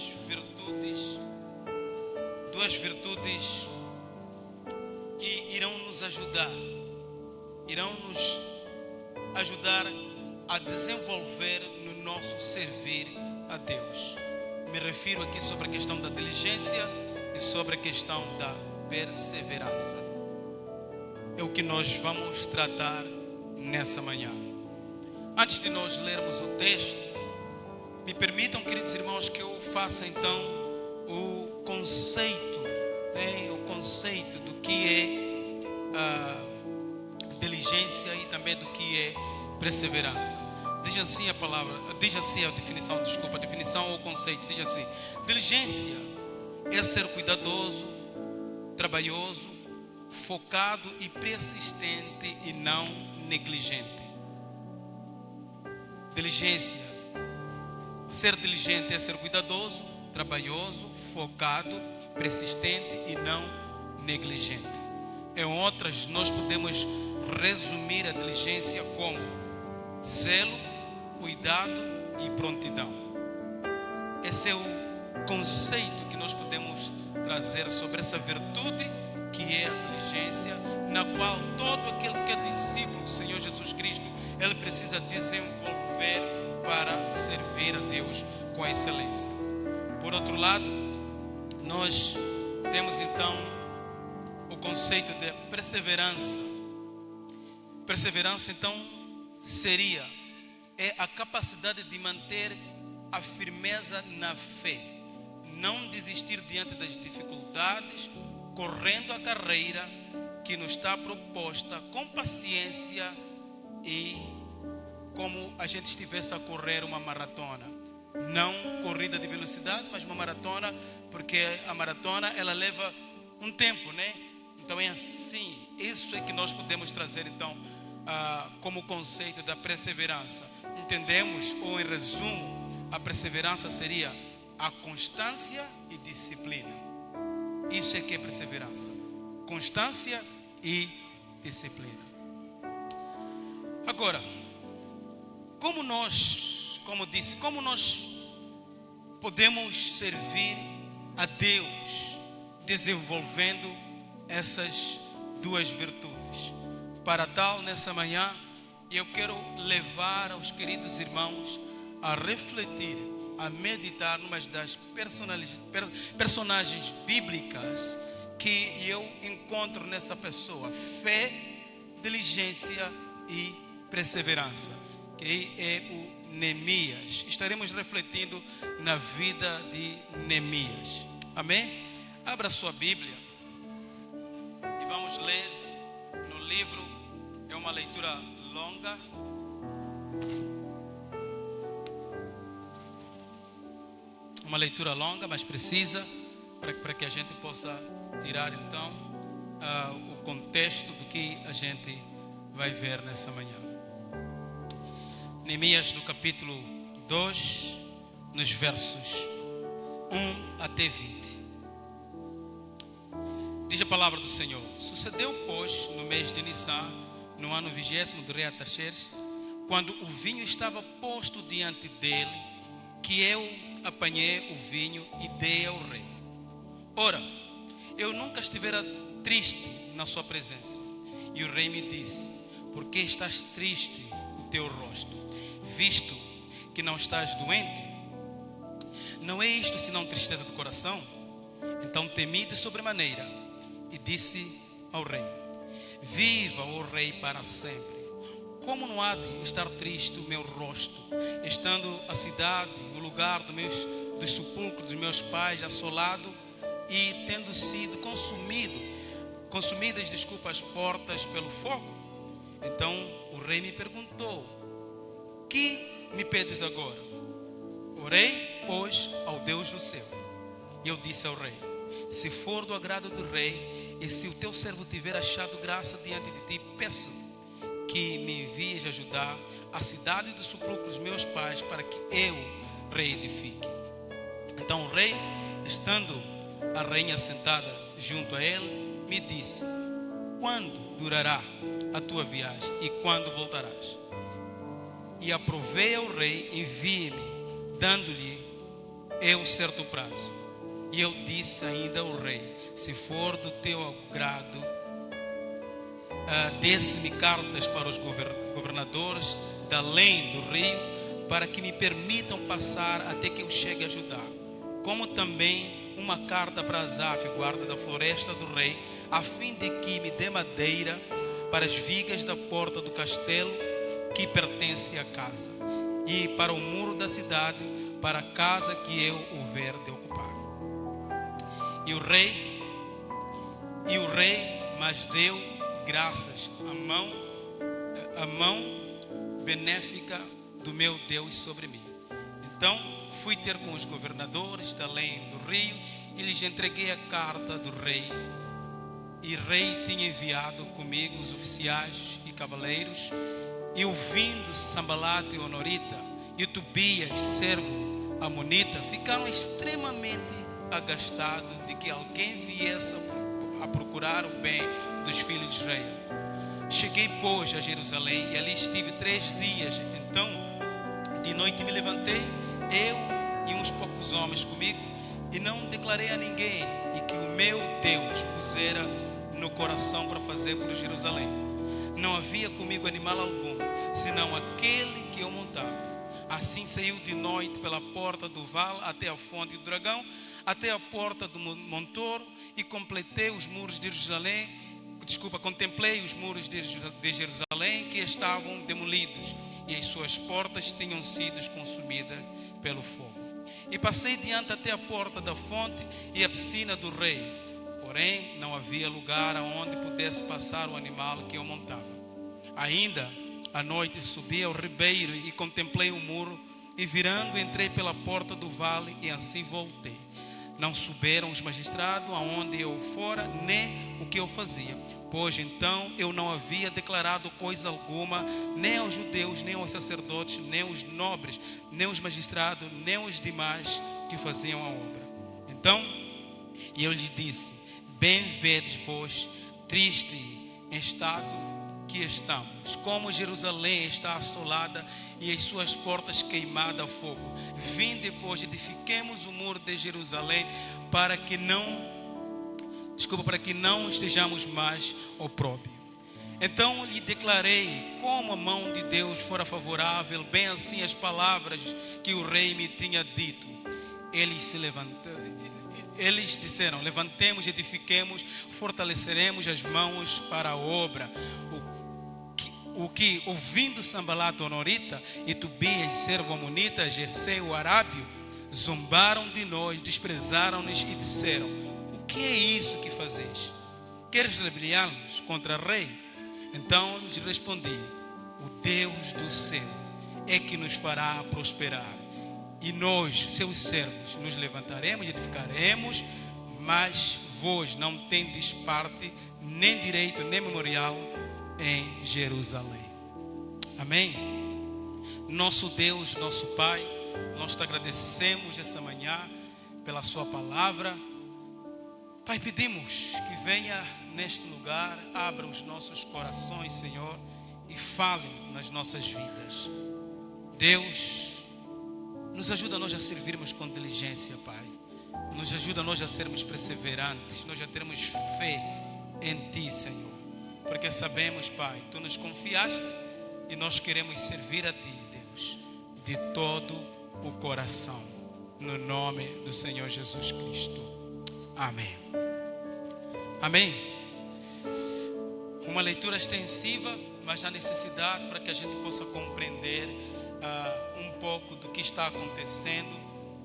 C: virtudes que irão nos ajudar a desenvolver no nosso servir a Deus. Me refiro aqui sobre a questão da diligência e sobre a questão da perseverança. É o que nós vamos tratar nessa manhã. Antes de nós lermos o texto, me permitam, queridos irmãos, que eu faça então o conceito do que é diligência e também do que é perseverança. Diz assim a palavra, diz assim a definição, desculpa, a definição ou conceito, diz assim: diligência é ser cuidadoso, trabalhoso, focado e persistente e não negligente. Diligência, ser diligente é ser cuidadoso, trabalhoso, focado, persistente e não negligente. Em outras, nós podemos resumir a diligência como zelo, cuidado e prontidão. Esse é o conceito que nós podemos trazer sobre essa virtude que é a diligência, na qual todo aquele que é discípulo do Senhor Jesus Cristo, ele precisa desenvolver para servir a Deus com excelência. Por outro lado, nós temos então o conceito de perseverança. Perseverança então seria a capacidade de manter a firmeza na fé, não desistir diante das dificuldades, correndo a carreira que nos está proposta com paciência e como a gente estivesse a correr uma maratona. Não corrida de velocidade, mas uma maratona, porque a maratona ela leva um tempo, né? Então é assim, isso é que nós podemos trazer então como conceito da perseverança. Entendemos, ou em resumo, a perseverança seria a constância e disciplina. Isso é que é perseverança, constância e disciplina. Agora, como nós podemos servir a Deus desenvolvendo essas duas virtudes? Para tal, nessa manhã, eu quero levar aos queridos irmãos a refletir, a meditar numa das personagens bíblicas que eu encontro nessa pessoa: fé, diligência e perseverança, que é o Neemias. Estaremos refletindo na vida de Neemias. Amém? Abra sua Bíblia e vamos ler no livro. É uma leitura longa. Uma leitura longa, mas precisa, para que a gente possa tirar então o contexto do que a gente vai ver nessa manhã. Neemias, no capítulo 2, nos versos 1 até 20. Diz a palavra do Senhor: sucedeu, pois, no mês de Nissan, no ano 20º do rei Artaxerxes, quando o vinho estava posto diante dele, que eu apanhei o vinho e dei ao rei. Ora, eu nunca estivera triste na sua presença. E o rei me disse: por que estás triste o teu rosto, visto que não estás doente? Não é isto senão tristeza do coração? Então temi de sobremaneira e disse ao rei: viva o rei para sempre. Como não há de estar triste o meu rosto, estando a cidade, o lugar dos sepulcros dos meus pais assolado e tendo sido consumidas as portas pelo fogo? Então o rei me perguntou: que me pedes agora? Orei, pois, ao Deus do céu. E eu disse ao rei: se for do agrado do rei, e se o teu servo tiver achado graça diante de ti, peço que me envies ajudar a cidade dos sepulcros dos meus pais, para que eu reedifique. Então o rei, estando a rainha sentada junto a ele, me disse: quando durará a tua viagem e quando voltarás? E aprovei ao rei, envie-me, dando-lhe eu certo prazo. E eu disse ainda ao rei: se for do teu agrado, desse-me cartas para os governadores da além do rio, para que me permitam passar até que eu chegue a Judá, como também uma carta para Asaf, guarda da floresta do rei, a fim de que me dê madeira para as vigas da porta do castelo que pertence à casa, e para o muro da cidade, para a casa que eu houver de ocupar. E o rei mas deu graças à mão benéfica do meu Deus sobre mim. Então fui ter com os governadores de além do rio e lhes entreguei a carta do rei. E o rei tinha enviado comigo os oficiais e cavaleiros. E ouvindo Sambalate e Honorita e Tobias, servo amonita, ficaram extremamente agastados de que alguém viesse a procurar o bem dos filhos de Israel. Cheguei, pois, a Jerusalém e ali estive 3 dias. Então, de noite me levantei, eu e uns poucos homens comigo, e não declarei a ninguém e que o meu Deus pusera no coração para fazer por Jerusalém. Não havia comigo animal algum, senão aquele que eu montava. Assim saiu de noite pela porta do vale até a fonte do dragão, até a porta do montoro, e contemplei os muros de Jerusalém que estavam demolidos, e as suas portas tinham sido consumidas pelo fogo. E passei diante até a porta da fonte e a piscina do rei, porém não havia lugar aonde pudesse passar o animal que eu montava. Ainda à noite subi ao ribeiro e contemplei o muro, e virando entrei pela porta do vale e assim voltei. Não souberam os magistrados aonde eu fora, nem o que eu fazia, pois então eu não havia declarado coisa alguma, nem aos judeus, nem aos sacerdotes, nem aos nobres, nem aos magistrados, nem aos demais que faziam a obra. Então eu lhes disse: bem vedes vós, triste em estado que estamos, como Jerusalém está assolada e as suas portas queimadas a fogo. Vinde, pois, edifiquemos o muro de Jerusalém para que não estejamos mais opróbrio. Então lhe declarei como a mão de Deus fora favorável, bem assim as palavras que o rei me tinha dito. Eles disseram: levantemos, edifiquemos, fortaleceremos as mãos para a obra. O que, ouvindo Sambalate, Honorita e Tobias, servo amonita, Gesem, o arábio, zombaram de nós, desprezaram-nos e disseram: o que é isso que fazes? Queres rebeliar-nos contra o rei? Então lhes respondi: o Deus do céu é que nos fará prosperar, e nós, seus servos, nos levantaremos e edificaremos, mas vós não tendes parte, nem direito, nem memorial em Jerusalém. Amém? Nosso Deus, nosso Pai, nós te agradecemos essa manhã pela sua palavra. Pai, pedimos que venha neste lugar, abra os nossos corações, Senhor, e fale nas nossas vidas. Deus, nos ajuda a nós a servirmos com diligência, Pai. Nos ajuda a nós a sermos perseverantes, nós a termos fé em Ti, Senhor. Porque sabemos, Pai, Tu nos confiaste e nós queremos servir a Ti, Deus, de todo o coração, no nome do Senhor Jesus Cristo. Amém. Amém. Uma leitura extensiva, mas há necessidade para que a gente possa compreender um pouco do que está acontecendo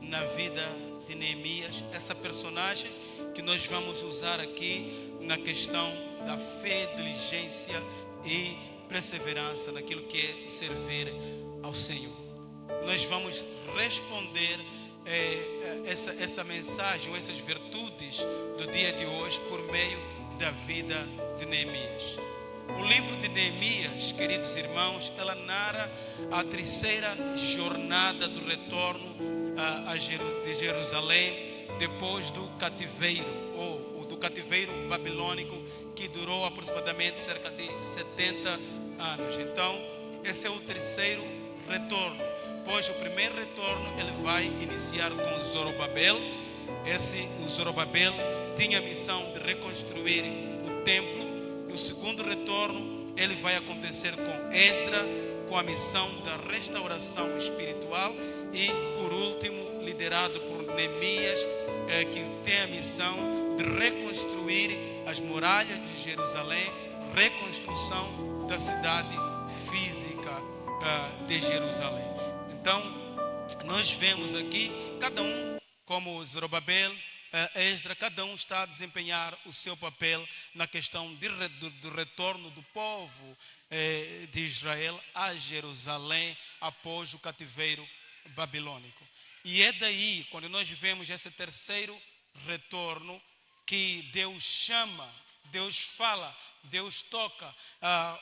C: na vida de Neemias, essa personagem que nós vamos usar aqui na questão da fé, diligência e perseverança naquilo que é servir ao Senhor. Nós vamos responder essa mensagem ou essas virtudes do dia de hoje por meio da vida de Neemias. O livro de Neemias, queridos irmãos, ela narra a terceira jornada do retorno de Jerusalém depois do cativeiro, ou do cativeiro babilônico, que durou aproximadamente cerca de 70 anos. Então, esse é o terceiro retorno, pois o primeiro retorno ele vai iniciar com Zorobabel. O Zorobabel tinha a missão de reconstruir o templo. E o segundo retorno ele vai acontecer com Esdra, com a missão da restauração espiritual. E por último, liderado por Neemias, que tem a missão de reconstruir as muralhas de Jerusalém, reconstrução da cidade física de Jerusalém. Então, nós vemos aqui, cada um, como Zorobabel, Esdras, cada um está a desempenhar o seu papel na questão do retorno do povo de Israel a Jerusalém após o cativeiro babilônico. E é daí, quando nós vemos esse terceiro retorno, que Deus chama, Deus fala, Deus toca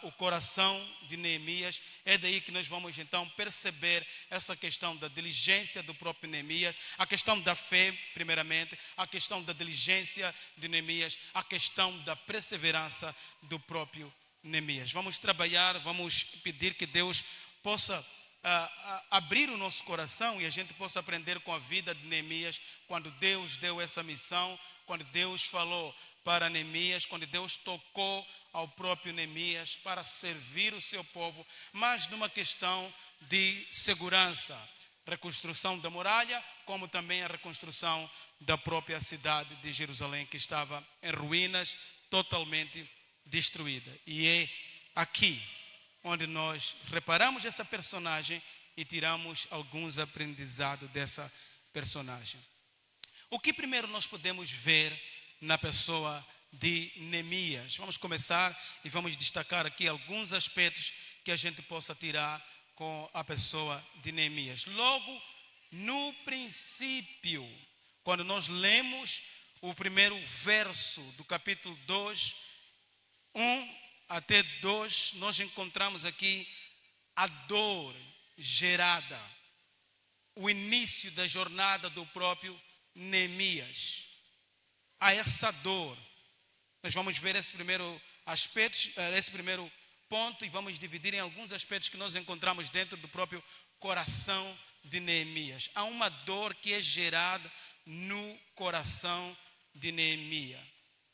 C: o coração de Neemias. É daí que nós vamos então perceber essa questão da diligência do próprio Neemias, a questão da fé, primeiramente, a questão da diligência de Neemias, a questão da perseverança do próprio Neemias. Vamos trabalhar, vamos pedir que Deus possa abrir o nosso coração e a gente possa aprender com a vida de Neemias, quando Deus deu essa missão, quando Deus falou para Neemias, quando Deus tocou ao próprio Neemias para servir o seu povo, mas numa questão de segurança, reconstrução da muralha, como também a reconstrução da própria cidade de Jerusalém, que estava em ruínas, totalmente destruída. E é aqui onde nós reparamos essa personagem e tiramos alguns aprendizados dessa personagem. O que primeiro nós podemos ver na pessoa de Neemias? Vamos começar e vamos destacar aqui alguns aspectos que a gente possa tirar com a pessoa de Neemias. Logo no princípio, quando nós lemos o primeiro verso do capítulo 2, 1 até 2, nós encontramos aqui a dor gerada, o início da jornada do próprio Neemias. A essa dor, nós vamos ver esse primeiro aspecto, esse primeiro ponto, e vamos dividir em alguns aspectos que nós encontramos dentro do próprio coração de Neemias. Há uma dor que é gerada no coração de Neemias.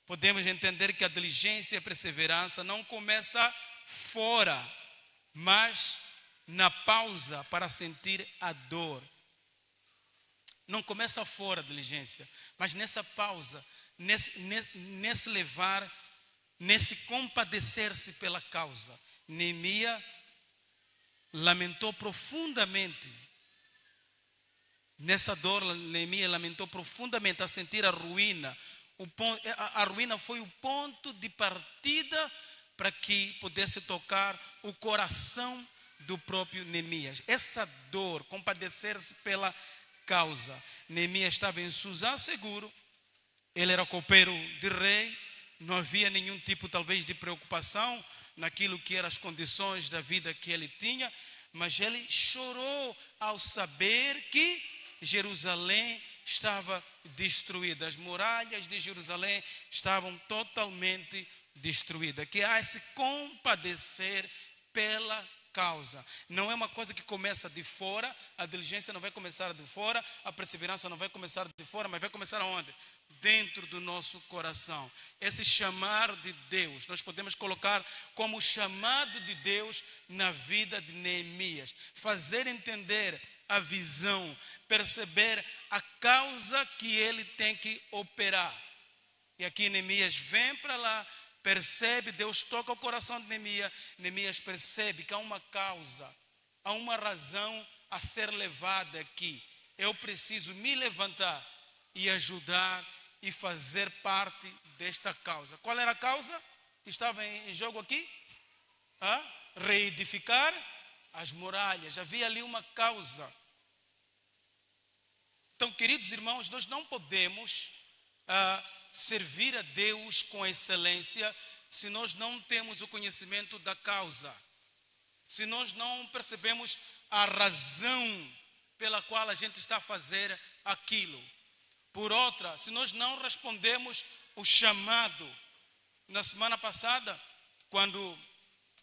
C: Podemos entender que a diligência e a perseverança não começa fora, mas na pausa para sentir a dor. Não começa fora a diligência, mas nessa pausa, nesse levar, nesse compadecer-se pela causa. Neemias lamentou profundamente. Nessa dor, Neemias lamentou profundamente a sentir a ruína. A ruína foi o ponto de partida para que pudesse tocar o coração do próprio Neemias. Essa dor, compadecer-se pela causa. Neemias estava em Suzã seguro, ele era copeiro de rei, não havia nenhum tipo talvez de preocupação naquilo que eram as condições da vida que ele tinha, mas ele chorou ao saber que Jerusalém estava destruída, as muralhas de Jerusalém estavam totalmente destruídas, que há esse compadecer pela causa. Não é uma coisa que começa de fora, a diligência não vai começar de fora, a perseverança não vai começar de fora, mas vai começar aonde? Dentro do nosso coração. Esse chamar de Deus, nós podemos colocar como chamado de Deus na vida de Neemias, fazer entender a visão, perceber a causa que ele tem que operar. E aqui Neemias vem para lá, percebe, Deus toca o coração de Neemias. Neemias percebe que há uma causa, há uma razão a ser levada aqui. Eu preciso me levantar e ajudar e fazer parte desta causa. Qual era a causa que estava em jogo aqui? Reedificar as muralhas. Havia ali uma causa. Então, queridos irmãos, nós não podemos servir a Deus com excelência se nós não temos o conhecimento da causa, se nós não percebemos a razão pela qual a gente está a fazer aquilo. Por outra, se nós não respondemos o chamado. Na semana passada, quando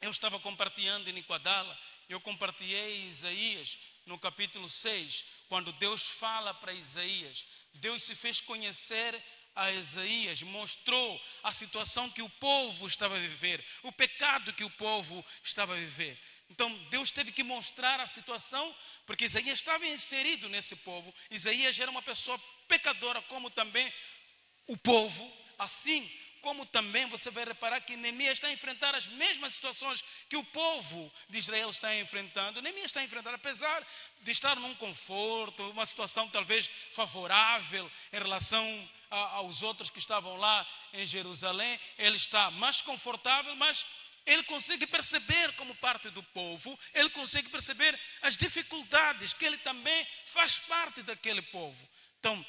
C: eu estava compartilhando em Iguadala, eu compartilhei Isaías no capítulo 6, quando Deus fala para Isaías. Deus se fez conhecer a Isaías, mostrou a situação que o povo estava a viver, o pecado que o povo estava a viver. Então Deus teve que mostrar a situação, porque Isaías estava inserido nesse povo. Isaías era uma pessoa pecadora, como também o povo. Assim como também você vai reparar que Neemias está a enfrentar as mesmas situações que o povo de Israel está enfrentando. Neemias está a enfrentar, apesar de estar num conforto, uma situação talvez favorável em relação aos outros que estavam lá em Jerusalém. Ele está mais confortável, mas ele consegue perceber como parte do povo, ele consegue perceber as dificuldades, que ele também faz parte daquele povo. Então,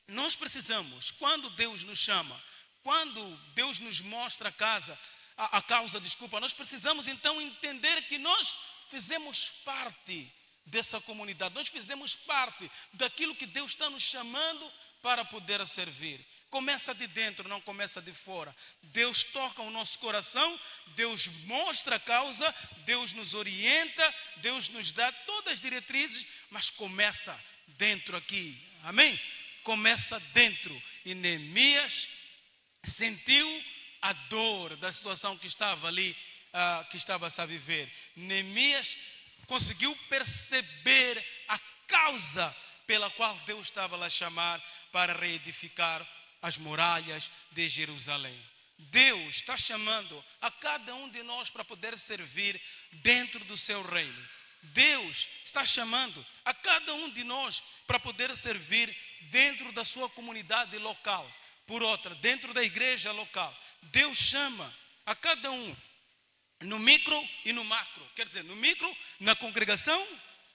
C: nós precisamos, quando Deus nos chama, quando Deus nos mostra a causa, nós precisamos então entender que nós fizemos parte dessa comunidade, nós fizemos parte daquilo que Deus está nos chamando para poder servir. Começa de dentro, não começa de fora. Deus toca o nosso coração, Deus mostra a causa, Deus nos orienta, Deus nos dá todas as diretrizes, mas começa dentro aqui, amém? Começa dentro. E Neemias sentiu a dor da situação que estava ali, que estava a viver. Neemias conseguiu perceber a causa pela qual Deus estava lá a chamar para reedificar as muralhas de Jerusalém. Deus está chamando a cada um de nós para poder servir dentro do seu reino. Deus está chamando a cada um de nós para poder servir dentro da sua comunidade local. Por outra, dentro da igreja local. Deus chama a cada um no micro e no macro. Quer dizer, no micro, na congregação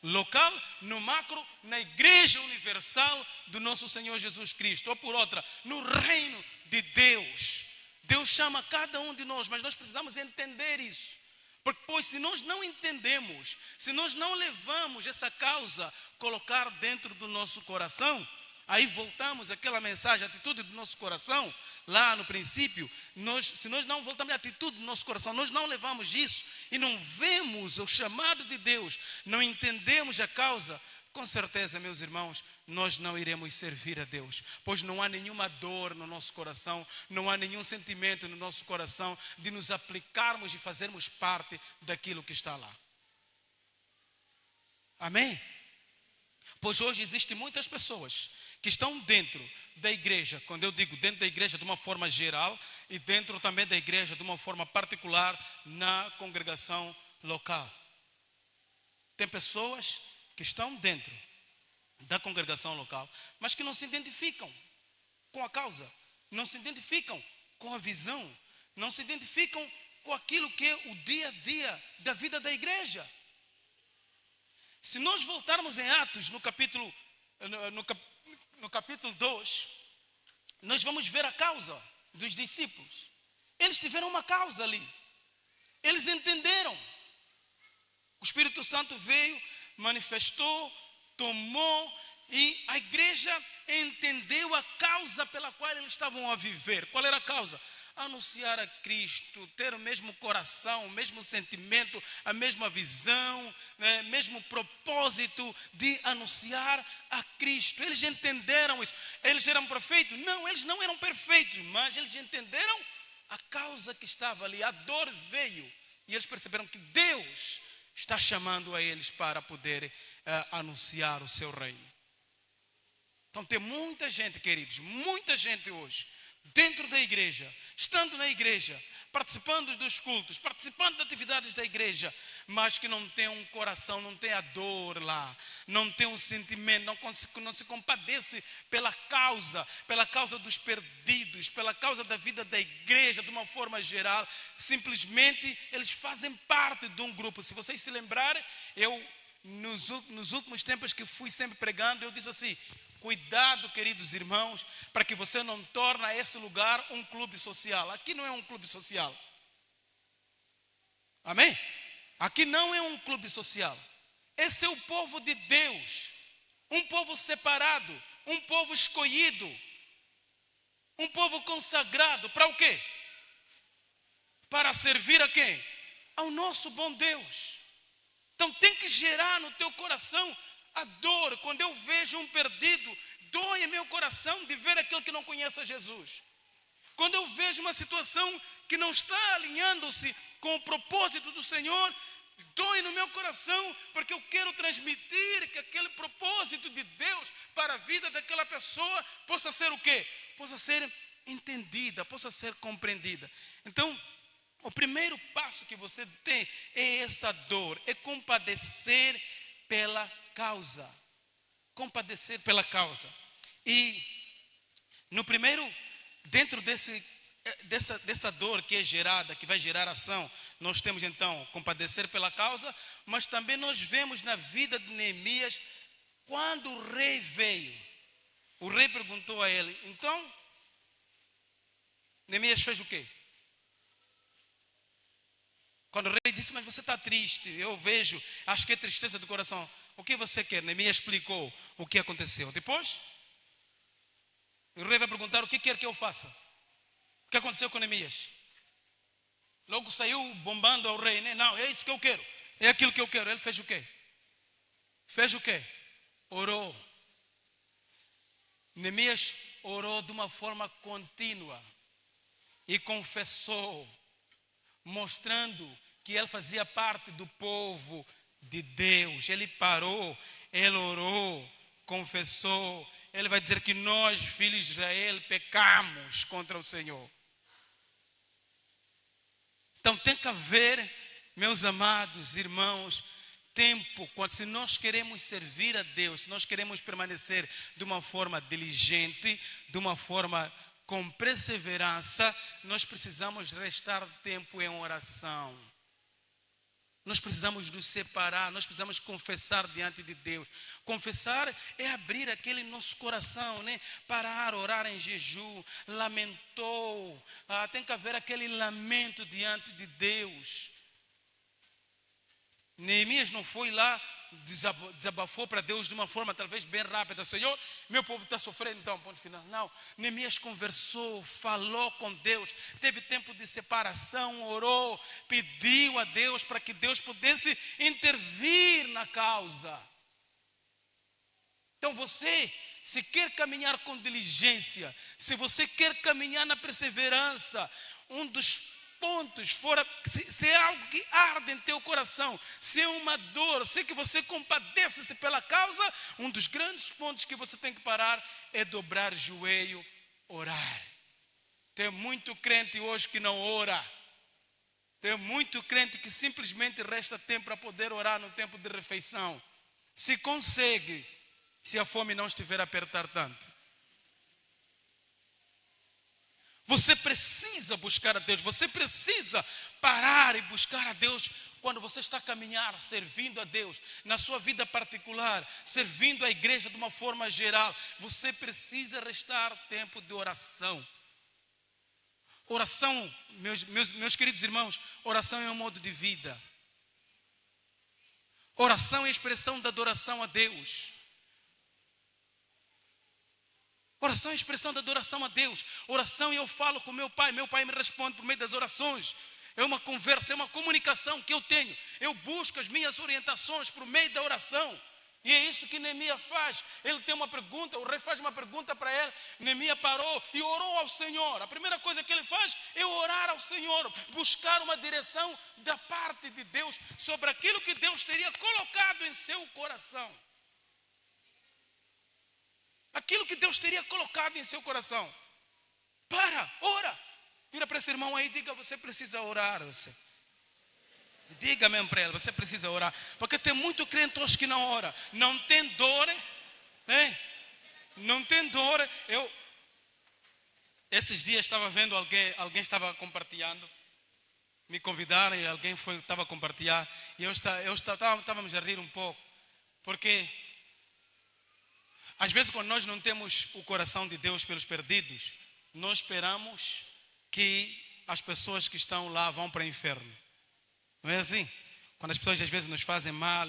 C: local, no macro, na igreja universal do nosso Senhor Jesus Cristo. Ou por outra, no reino de Deus. Deus chama cada um de nós, mas nós precisamos entender isso. Porque, pois, se nós não entendemos, se nós não levamos essa causa, colocar dentro do nosso coração, aí voltamos àquela mensagem, a atitude do nosso coração, lá no princípio, se nós não voltamos à atitude do nosso coração, nós não levamos isso e não vemos o chamado de Deus, não entendemos a causa, com certeza, meus irmãos, nós não iremos servir a Deus, pois não há nenhuma dor no nosso coração, não há nenhum sentimento no nosso coração de nos aplicarmos e fazermos parte daquilo que está lá. Amém? Pois hoje existem muitas pessoas que estão dentro da igreja, quando eu digo dentro da igreja de uma forma geral e dentro também da igreja de uma forma particular na congregação local. Tem pessoas que estão dentro da congregação local, mas que não se identificam com a causa, não se identificam com a visão, não se identificam com aquilo que é o dia a dia da vida da igreja. Se nós voltarmos em Atos, no capítulo 2, nós vamos ver a causa dos discípulos. Eles tiveram uma causa ali. Eles entenderam. O Espírito Santo veio, manifestou, tomou, e a igreja entendeu a causa pela qual eles estavam a viver. Qual era a causa? Anunciar a Cristo, ter o mesmo coração, o mesmo sentimento, a mesma visão, mesmo propósito de anunciar a Cristo. Eles entenderam isso. Eles eram perfeitos? Não, eles não eram perfeitos, mas eles entenderam a causa que estava ali. A dor veio e eles perceberam que Deus está chamando a eles para poder anunciar o seu reino. Então tem muita gente, queridos, muita gente hoje dentro da igreja, estando na igreja, participando dos cultos, participando das atividades da igreja, mas que não tem um coração, não tem a dor lá, não tem um sentimento, não se compadece pela causa dos perdidos, pela causa da vida da igreja de uma forma geral. Simplesmente eles fazem parte de um grupo. Se vocês se lembrarem, eu nos últimos tempos que fui sempre pregando, eu disse assim: cuidado, queridos irmãos, para que você não torne esse lugar um clube social. Aqui não é um clube social. Amém? Aqui não é um clube social. Esse é o povo de Deus. Um povo separado, um povo escolhido, um povo consagrado. Para o quê? Para servir a quem? Ao nosso bom Deus. Então tem que gerar no teu coração a dor. Quando eu vejo um perdido, dói em meu coração de ver aquele que não conhece a Jesus. Quando eu vejo uma situação que não está alinhando-se com o propósito do Senhor, dói no meu coração, porque eu quero transmitir que aquele propósito de Deus para a vida daquela pessoa possa ser o quê? Possa ser entendida, possa ser compreendida. Então, o primeiro passo que você tem é essa dor, é compadecer pela causa. Compadecer pela causa. E No primeiro, dentro dessa dor que é gerada, que vai gerar ação, nós temos então compadecer pela causa, mas também nós vemos na vida de Neemias, quando o rei veio, o rei perguntou a ele, então, Neemias fez o quê? Quando o rei disse, mas você está triste, eu vejo, acho que é tristeza do coração. O que você quer? Neemias explicou o que aconteceu. Depois, o rei vai perguntar, o que quer que eu faça? O que aconteceu com Neemias? Logo saiu bombando ao rei, né? Não, é isso que eu quero, é aquilo que eu quero. Ele fez o quê? Fez o quê? Orou. Neemias orou de uma forma contínua e confessou, mostrando que ele fazia parte do povo de Deus. Ele parou, ele orou, confessou. Ele vai dizer que nós, filhos de Israel, pecamos contra o Senhor. Então tem que haver, meus amados irmãos, tempo, se nós queremos servir a Deus, se nós queremos permanecer de uma forma diligente, de uma forma com perseverança, nós precisamos restar tempo em oração. Nós precisamos nos separar, nós precisamos confessar diante de Deus. Confessar é abrir aquele nosso coração, né? Parar, orar em jejum, lamentou. Tem que haver aquele lamento diante de Deus. Neemias não foi lá, desabafou para Deus de uma forma talvez bem rápida. Senhor, meu povo está sofrendo, então, ponto final. Não, Neemias conversou, falou com Deus, teve tempo de separação, orou, pediu a Deus para que Deus pudesse intervir na causa. Então você, se quer caminhar com diligência, se você quer caminhar na perseverança, um dos pontos, se é algo que arde em teu coração, se é uma dor, se é que você compadece-se pela causa, um dos grandes pontos que você tem que parar é dobrar joelho, orar. Tem muito crente hoje que não ora. Tem muito crente que simplesmente resta tempo para poder orar no tempo de refeição. Se consegue, se a fome não estiver a apertar tanto. Você precisa buscar a Deus, você precisa parar e buscar a Deus quando você está a caminhar, servindo a Deus, na sua vida particular, servindo a igreja de uma forma geral. Você precisa restar tempo de oração. Oração, meus queridos irmãos, oração é um modo de vida. Oração é a expressão da adoração a Deus. Oração é a expressão da adoração a Deus. Oração, eu falo com meu pai me responde por meio das orações. É uma conversa, é uma comunicação que eu tenho. Eu busco as minhas orientações por meio da oração. E é isso que Neemias faz. Ele tem uma pergunta, o rei faz uma pergunta para ele. Neemias parou e orou ao Senhor. A primeira coisa que ele faz é orar ao Senhor, buscar uma direção da parte de Deus sobre aquilo que Deus teria colocado em seu coração. Aquilo que Deus teria colocado em seu coração. Ora. Vira para esse irmão aí e diga, você precisa orar. Diga mesmo para ele, você precisa orar. Porque tem muito crente hoje que não ora. Não tem dor, né? Não tem dor. Esses dias estava vendo alguém estava compartilhando. Me convidaram e alguém estava a compartilhar. E estávamos a rir um pouco. Porque às vezes quando nós não temos o coração de Deus pelos perdidos, nós esperamos que as pessoas que estão lá vão para o inferno. Não é assim? Quando as pessoas às vezes nos fazem mal,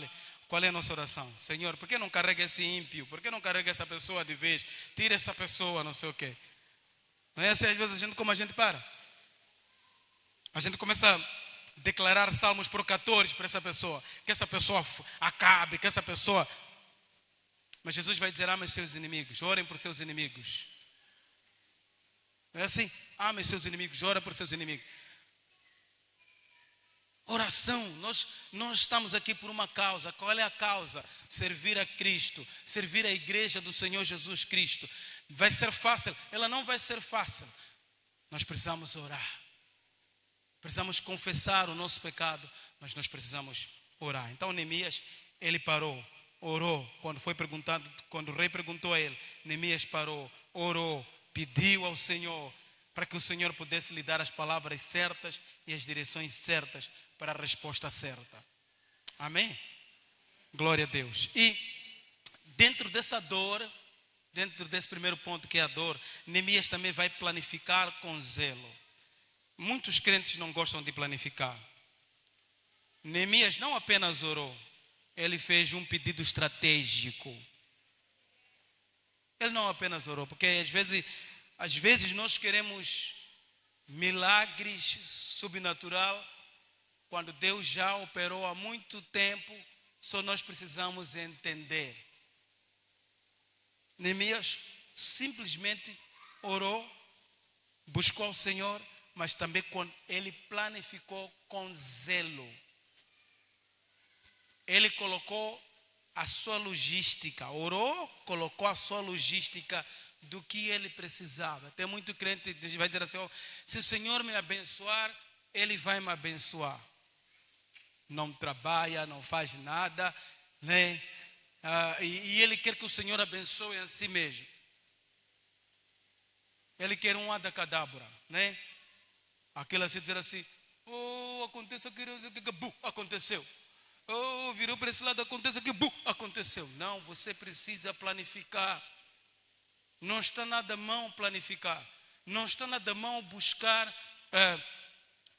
C: qual é a nossa oração? Senhor, por que não carrega esse ímpio? Por que não carrega essa pessoa de vez? Tira essa pessoa, não sei o quê. Não é assim? Às vezes como a gente para? A gente começa a declarar salmos procatores para essa pessoa. Que essa pessoa acabe, que essa pessoa... Mas Jesus vai dizer, amem seus inimigos, orem por seus inimigos. Não é assim? Amem seus inimigos, ora por seus inimigos. Oração, nós estamos aqui por uma causa. Qual é a causa? Servir a Cristo, servir a igreja do Senhor Jesus Cristo. Vai ser fácil? Ela não vai ser fácil. Nós precisamos orar. Precisamos confessar o nosso pecado, mas nós precisamos orar. Então Neemias, ele parou, orou. Quando o rei perguntou a ele, Neemias parou, orou, pediu ao Senhor para que o Senhor pudesse lhe dar as palavras certas e as direções certas para a resposta certa. Amém? Glória a Deus. E dentro dessa dor, dentro desse primeiro ponto que é a dor, Neemias também vai planificar com zelo. Muitos crentes não gostam de planificar. Neemias não apenas orou, ele fez um pedido estratégico. Ele não apenas orou, porque às vezes nós queremos milagres sobrenatural, quando Deus já operou há muito tempo, só nós precisamos entender. Neemias simplesmente orou, buscou ao Senhor, mas também ele planificou com zelo. Ele colocou a sua logística, orou, colocou a sua logística do que ele precisava. Tem muito crente que vai dizer assim: oh, se o Senhor me abençoar, Ele vai me abençoar. Não trabalha, não faz nada, né? E ele quer que o Senhor abençoe a si mesmo. Ele quer um adacadabra, né? Aquele assim dizer assim: oh, aconteceu que aconteceu. Oh, virou para esse lado, aconteceu que aconteceu. Não, você precisa planificar. Não está nada mão planificar. Não está nada mão buscar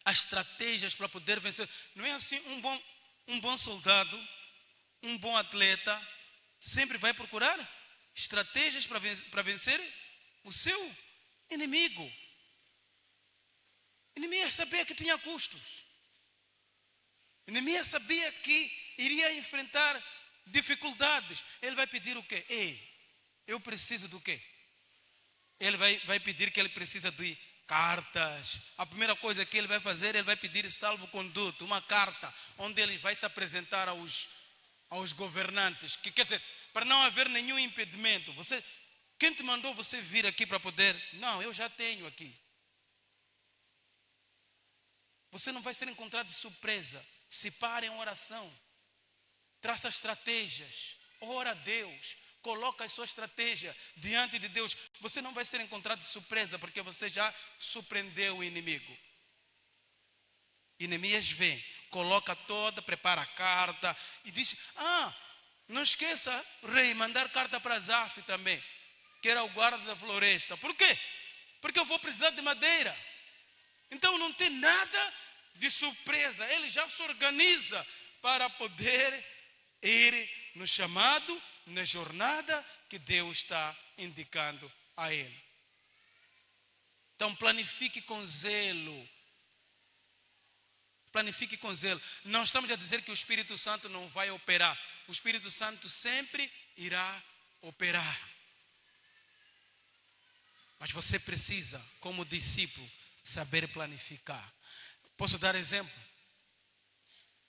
C: as estratégias para poder vencer. Não é assim? Um bom soldado, um bom atleta, sempre vai procurar estratégias para vencer o seu inimigo. Neemias sabia que tinha custos. Neemias sabia que iria enfrentar dificuldades. Ele vai pedir o quê? Ei, eu preciso do quê? Ele vai pedir que ele precisa de cartas. A primeira coisa que ele vai fazer, ele vai pedir salvo-conduto, uma carta, onde ele vai se apresentar aos governantes. Que quer dizer, para não haver nenhum impedimento. Quem te mandou você vir aqui para poder? Não, eu já tenho aqui. Você não vai ser encontrado de surpresa. Se pare em oração. Traça estratégias. Ora a Deus. Coloca a sua estratégia diante de Deus. Você não vai ser encontrado de surpresa, porque você já surpreendeu o inimigo. E Neemias vem, coloca toda, prepara a carta e diz: não esqueça, rei, mandar carta para Zaf também, que era o guarda da floresta. Por quê? Porque eu vou precisar de madeira. Então não tem nada de surpresa. Ele já se organiza para poder ir no chamado, na jornada que Deus está indicando a ele. Então planifique com zelo. Planifique com zelo. Não estamos a dizer que o Espírito Santo não vai operar. O Espírito Santo sempre irá operar. Mas você precisa, como discípulo, saber planificar. Posso dar exemplo?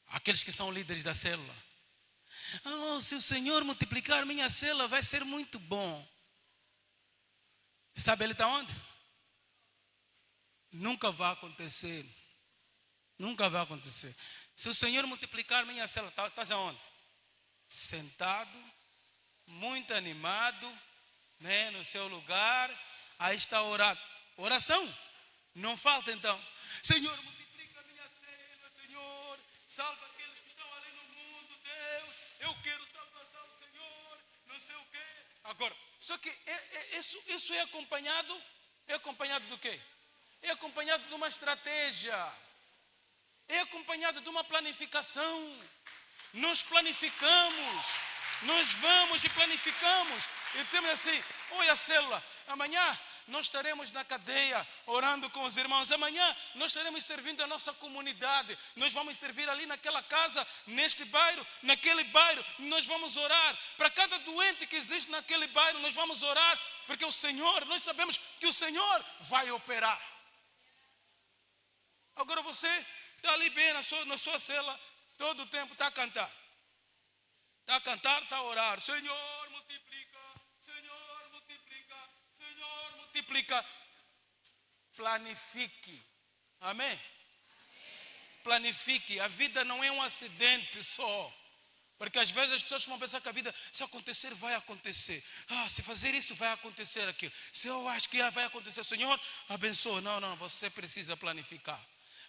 C: Aqueles que são líderes da célula. Oh, se o Senhor multiplicar minha célula, vai ser muito bom. Sabe ele está onde? Nunca vai acontecer. Nunca vai acontecer. Se o Senhor multiplicar minha célula, estás aonde? Sentado, muito animado, né, no seu lugar. Aí está orando. Oração? Não falta então. Senhor, multiplica a minha célula, Senhor. Salva aqueles que estão ali no mundo, Deus. Eu quero salvação, Senhor. Não sei o quê. Agora, só que isso é acompanhado. É acompanhado do quê? É acompanhado de uma estratégia. É acompanhado de uma planificação. Nós planificamos. Nós vamos e planificamos. E dizemos assim: olha a célula, amanhã nós estaremos na cadeia orando com os irmãos. Amanhã nós estaremos servindo a nossa comunidade. Nós vamos servir ali naquela casa, neste bairro, naquele bairro. Nós vamos orar. Para cada doente que existe naquele bairro, nós vamos orar. Porque o Senhor, nós sabemos que o Senhor vai operar. Agora você está ali bem na sua cela, todo o tempo está a cantar. Está a cantar, está a orar. Senhor, multiplica. Senhor, multiplica. Senhor, multiplica. Planifique. Amém? Planifique. A vida não é um acidente só. Porque às vezes as pessoas vão pensar que a vida, se acontecer, vai acontecer. Se fazer isso, vai acontecer aquilo. Se eu acho que vai acontecer, Senhor, abençoa. Não, você precisa planificar.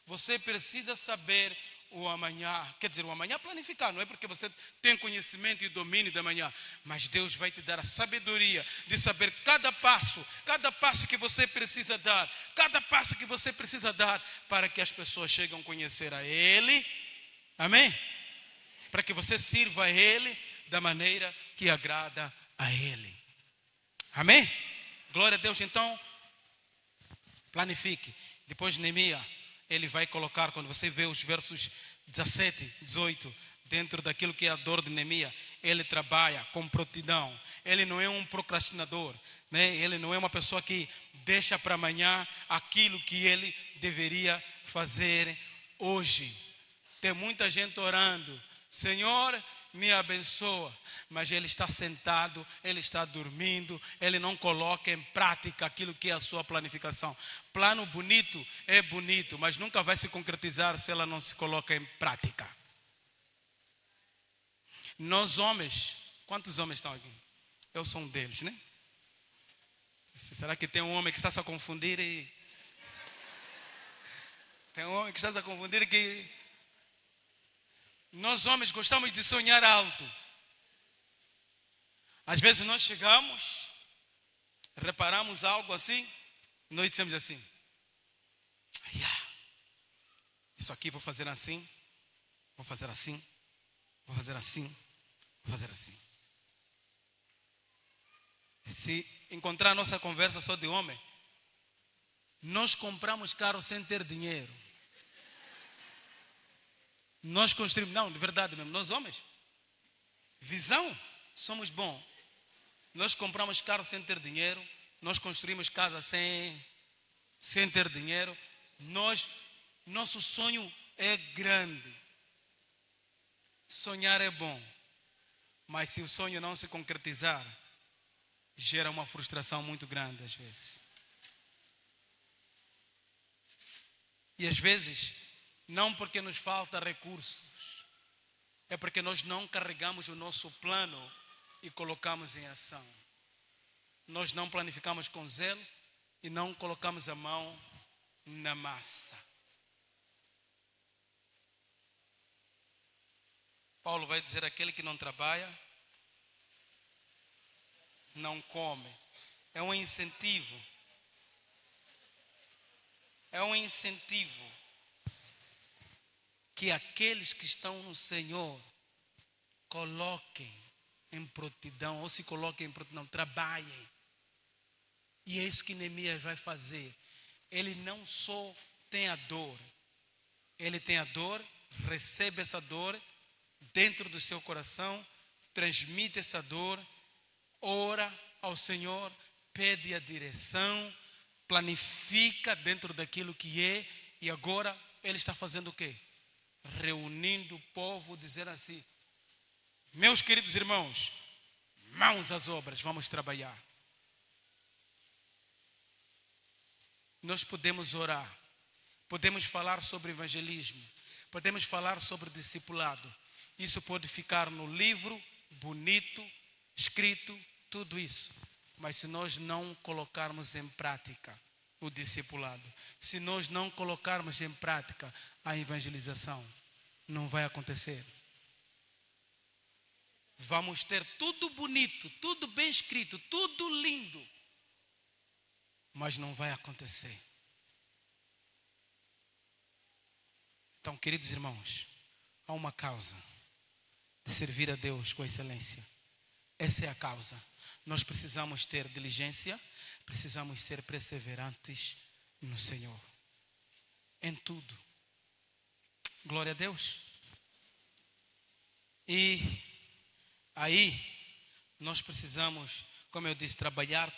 C: Você precisa saber o amanhã. Quer dizer, o amanhã planificar, não é porque você tem conhecimento e domínio da manhã. Mas Deus vai te dar a sabedoria de saber cada passo que você precisa dar. Cada passo que você precisa dar para que as pessoas cheguem a conhecer a Ele. Amém? Para que você sirva a Ele da maneira que agrada a Ele. Amém? Glória a Deus. Então, planifique. Depois Neemias, ele vai colocar, quando você vê os versos 17, 18, dentro daquilo que é a dor de Neemias, ele trabalha com prontidão. Ele não é um procrastinador, né? Ele não é uma pessoa que deixa para amanhã aquilo que ele deveria fazer hoje. Tem muita gente orando, Senhor, me abençoa, mas ele está sentado, ele está dormindo, ele não coloca em prática aquilo que é a sua planificação. Plano bonito é bonito, mas nunca vai se concretizar se ela não se coloca em prática. Nós homens, quantos homens estão aqui? Eu sou um deles, né? Será que tem um homem que está se a confundir Tem um homem que está se a confundir que nós homens gostamos de sonhar alto. Às vezes nós chegamos, reparamos algo assim, nós dizemos assim, isso aqui vou fazer assim, vou fazer assim, vou fazer assim, vou fazer assim. Se encontrar a nossa conversa só de homem, nós compramos carro sem ter dinheiro. Nós construímos, não, de verdade mesmo, nós homens, visão, somos bons. Nós compramos carro sem ter dinheiro, nós construímos casa sem ter dinheiro. Nosso sonho é grande. Sonhar é bom, mas se o sonho não se concretizar, gera uma frustração muito grande às vezes. E às vezes, não porque nos falta recursos, é porque nós não carregamos o nosso plano e colocamos em ação. Nós não planificamos com zelo e não colocamos a mão na massa. Paulo vai dizer: aquele que não trabalha, não come. É um incentivo. É um incentivo que aqueles que estão no Senhor coloquem em prontidão, ou se coloquem em prontidão, trabalhem. E é isso que Neemias vai fazer. Ele não só tem a dor, ele tem a dor, recebe essa dor dentro do seu coração, transmite essa dor, ora ao Senhor, pede a direção, planifica dentro daquilo que é, e agora ele está fazendo o quê? Reunindo o povo, dizer assim: meus queridos irmãos, mãos às obras, vamos trabalhar. Nós podemos orar, podemos falar sobre evangelismo, podemos falar sobre discipulado. Isso pode ficar no livro, bonito, escrito, tudo isso. Mas se nós não colocarmos em prática o discipulado, se nós não colocarmos em prática a evangelização, não vai acontecer. Vamos ter tudo bonito, tudo bem escrito, tudo lindo, mas não vai acontecer. Então, queridos irmãos, há uma causa de servir a Deus com excelência. Essa é a causa. Nós precisamos ter diligência, precisamos ser perseverantes no Senhor, em tudo. Glória a Deus. E aí, nós precisamos, como eu disse, trabalhar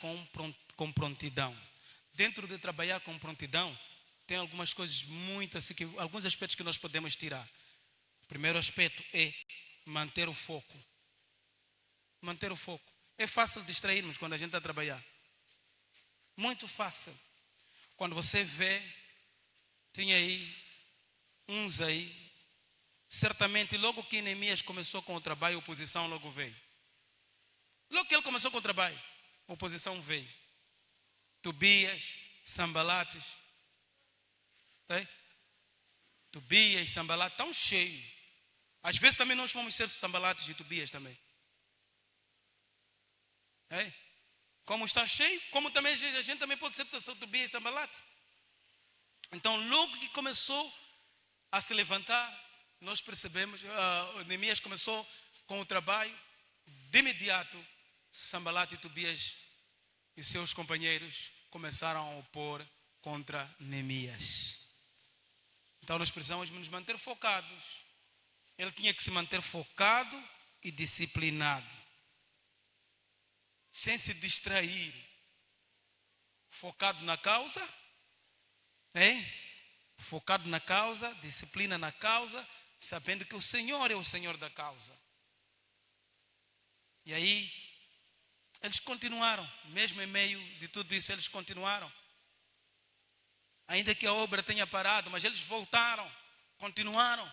C: com prontidão. Dentro de trabalhar com prontidão, tem algumas coisas muito assim, alguns aspectos que nós podemos tirar. O primeiro aspecto é manter o foco. Manter o foco. É fácil distrairmos quando a gente está a trabalhar. Muito fácil. Quando você vê, tem aí uns aí, certamente logo que Neemias começou com o trabalho, a oposição logo veio. Logo que ele começou com o trabalho, a oposição veio. Tobias, Sanbalates. Tobias, Sanbalates, tão cheio. Às vezes também nós vamos ser Sanbalates e Tobias também. Como está cheio, como também a gente também pode ser Tobias e Sanbalate. Então logo que começou a se levantar, nós percebemos, Neemias começou com o trabalho, de imediato Sanbalate e Tobias e os seus companheiros começaram a opor contra Neemias. Então nós precisamos nos manter focados. Ele tinha que se manter focado e disciplinado, sem se distrair, focado na causa, focado na causa, disciplina na causa, sabendo que o Senhor é o Senhor da causa. E aí, eles continuaram, mesmo em meio de tudo isso, eles continuaram. Ainda que a obra tenha parado, mas eles voltaram, continuaram.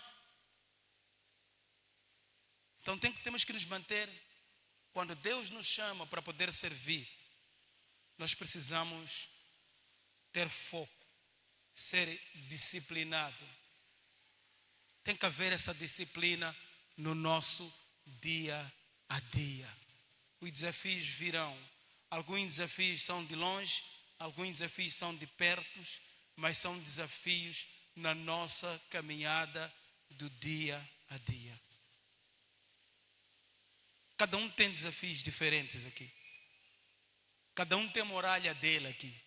C: Então temos que nos manter, quando Deus nos chama para poder servir, nós precisamos ter foco, ser disciplinado. Tem que haver essa disciplina no nosso dia a dia. Os desafios virão. Alguns desafios são de longe, alguns desafios são de perto, mas são desafios na nossa caminhada do dia a dia. Cada um tem desafios diferentes aqui. Cada um tem muralha dele aqui.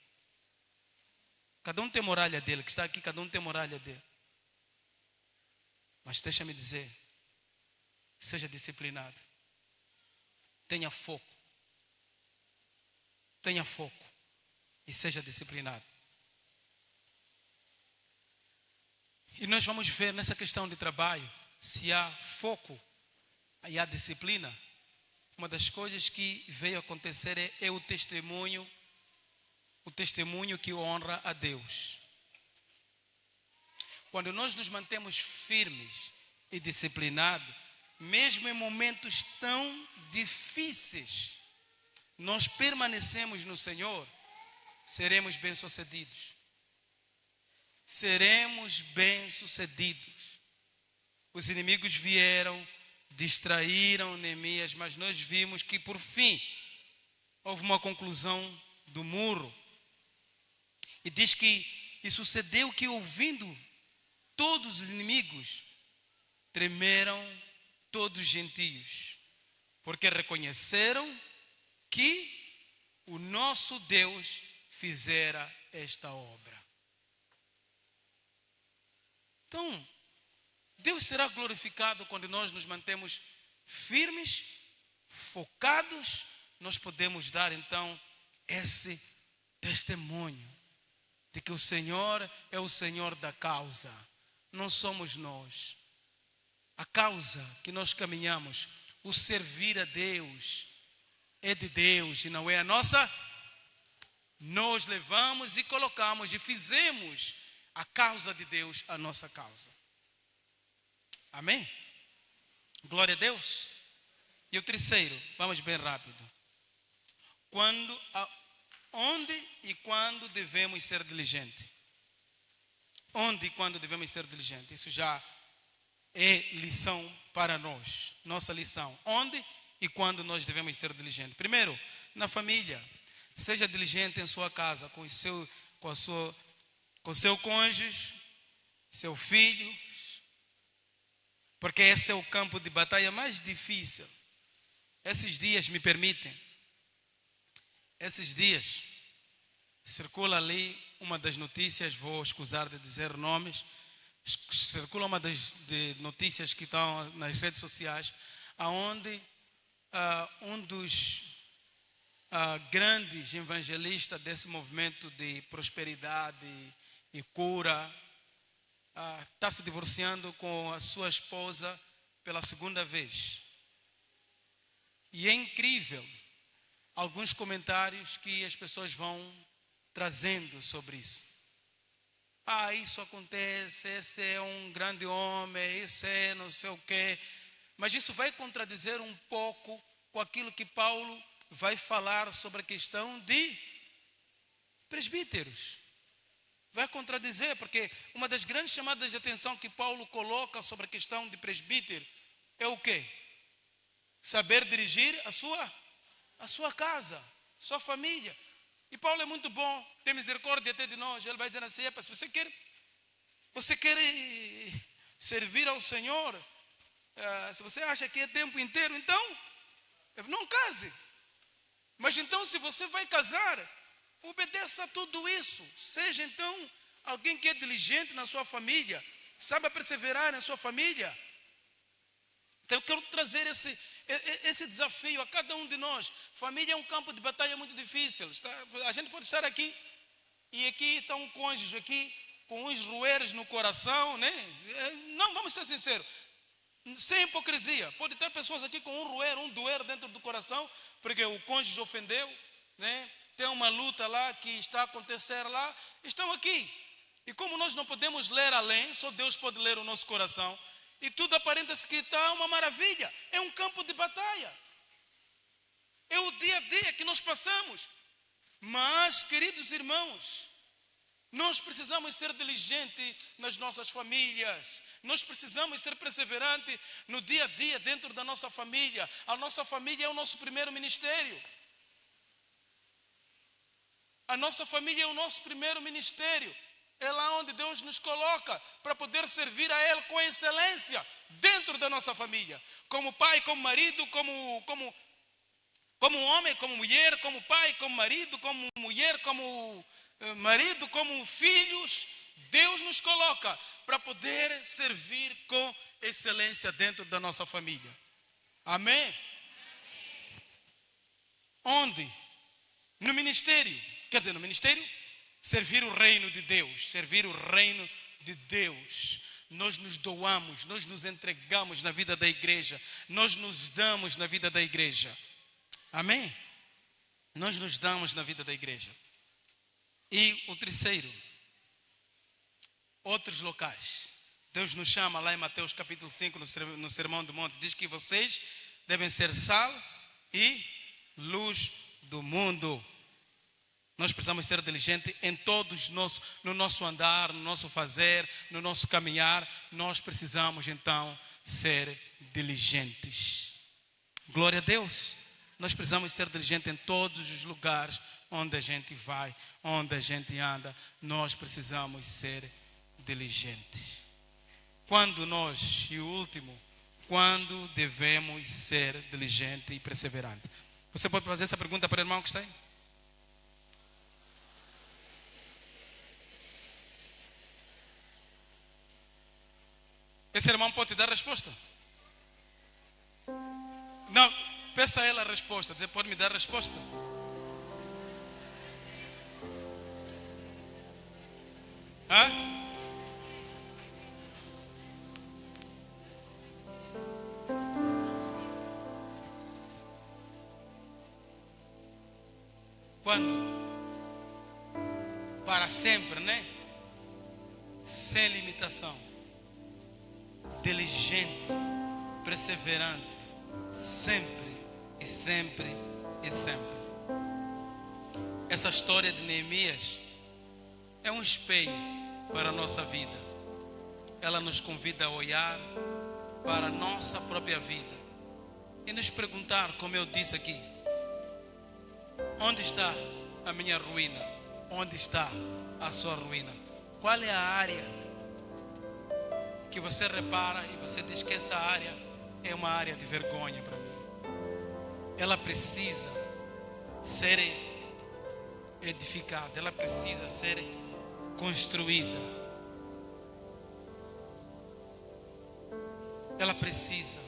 C: Cada um tem muralha dele, que está aqui, cada um tem muralha dele. Mas deixa-me dizer, seja disciplinado. Tenha foco. Tenha foco e seja disciplinado. E nós vamos ver nessa questão de trabalho, se há foco e há disciplina. Uma das coisas que veio acontecer é o testemunho que honra a Deus. Quando nós nos mantemos firmes e disciplinados, mesmo em momentos tão difíceis, nós permanecemos no Senhor, seremos bem-sucedidos. Seremos bem-sucedidos. Os inimigos vieram, distraíram Neemias, mas nós vimos que por fim houve uma conclusão do muro. E diz que e sucedeu que, ouvindo todos os inimigos, tremeram todos os gentios, porque reconheceram que o nosso Deus fizera esta obra. Então, Deus será glorificado quando nós nos mantemos firmes, focados. Nós podemos dar então esse testemunho de que o Senhor é o Senhor da causa, não somos nós. A causa que nós caminhamos, o servir a Deus, é de Deus e não é a nossa. Nós levamos e colocamos e fizemos a causa de Deus a nossa causa. Amém? Glória a Deus. E o terceiro, vamos bem rápido. Onde e quando devemos ser diligentes? Onde e quando devemos ser diligentes? Isso já é lição para nós. Nossa lição. Onde e quando nós devemos ser diligentes? Primeiro, na família. Seja diligente em sua casa, com seu cônjuge, seu filho. Porque esse é o campo de batalha mais difícil. Esses dias me permitem. Esses dias circula ali uma das notícias, vou escusar de dizer nomes, circula uma das notícias que estão nas redes sociais, onde um dos grandes evangelistas desse movimento de prosperidade e cura está se divorciando com a sua esposa pela segunda vez. E é incrível alguns comentários que as pessoas vão trazendo sobre isso. Isso acontece, esse é um grande homem, isso é não sei o quê. Mas isso vai contradizer um pouco com aquilo que Paulo vai falar sobre a questão de presbíteros. Vai contradizer, porque uma das grandes chamadas de atenção que Paulo coloca sobre a questão de presbítero é o quê? Saber dirigir a sua casa, sua família. E Paulo é muito bom, tem misericórdia até de nós. Ele vai dizer assim: se você quer servir ao Senhor, se você acha que é tempo inteiro, então não case. Mas então, se você vai casar, obedeça a tudo isso. Seja então alguém que é diligente na sua família, saiba perseverar na sua família. Então eu quero trazer esse desafio a cada um de nós. Família é um campo de batalha muito difícil. A gente pode estar aqui e aqui está um cônjuge aqui com uns roeiros no coração, né? Não, vamos ser sinceros, sem hipocrisia. Pode ter pessoas aqui com um doer dentro do coração, porque o cônjuge ofendeu, né? Tem uma luta lá que está a acontecer lá. Estão aqui. E como nós não podemos ler além, só Deus pode ler o nosso coração. E tudo aparenta-se que está uma maravilha. É um campo de batalha. É o dia a dia que nós passamos. Mas, queridos irmãos, nós precisamos ser diligentes nas nossas famílias. Nós precisamos ser perseverantes no dia a dia dentro da nossa família. A nossa família é o nosso primeiro ministério. A nossa família é o nosso primeiro ministério. É lá onde Deus nos coloca para poder servir a Ele com excelência dentro da nossa família. Como pai, como marido, como homem, como mulher, como pai, como marido, como mulher, como marido, como filhos. Deus nos coloca para poder servir com excelência dentro da nossa família. Amém? Onde? No ministério. Quer dizer, no ministério, servir o reino de Deus. Servir o reino de Deus. Nós nos doamos, nós nos entregamos na vida da igreja. Nós nos damos na vida da igreja. Amém? Nós nos damos na vida da igreja. E o terceiro, outros locais. Deus nos chama lá em Mateus capítulo 5, no Sermão do Monte. Diz que vocês devem ser sal e luz do mundo. Nós precisamos ser diligentes em todos no nosso andar, no nosso fazer, no nosso caminhar. Nós precisamos então ser diligentes. Glória a Deus. Nós precisamos ser diligentes em todos os lugares onde a gente vai, onde a gente anda. Nós precisamos ser diligentes. E o último, quando devemos ser diligentes e perseverantes? Você pode fazer essa pergunta para o irmão que está aí? Esse irmão pode te dar a resposta? Não, peça a ela a resposta. Dizer, pode me dar a resposta? Hã? Quando? Para sempre, né? Sem limitação. Diligente, perseverante, sempre e sempre e sempre. Essa história de Neemias é um espelho para a nossa vida. Ela nos convida a olhar para a nossa própria vida e nos perguntar, como eu disse aqui: onde está a minha ruína? Onde está a sua ruína? Qual é a área que você repara e você diz que essa área é uma área de vergonha para mim? Ela precisa ser edificada, ela precisa ser construída. Ela precisa.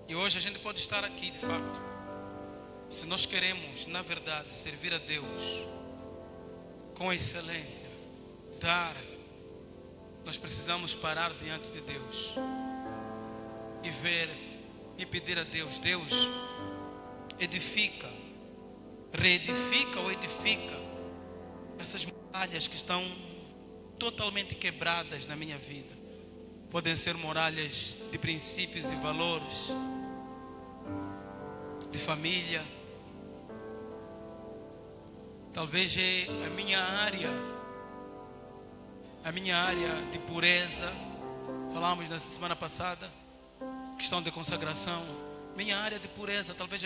C: E hoje a gente pode estar aqui de facto. Se nós queremos, na verdade, servir a Deus com excelência, nós precisamos parar diante de Deus e ver e pedir a Deus: Deus, edifica, reedifica ou edifica essas muralhas que estão totalmente quebradas na minha vida. Podem ser muralhas de princípios e valores, de família. Talvez é a minha área de pureza. Falamos na semana passada, questão de consagração. Minha área de pureza, talvez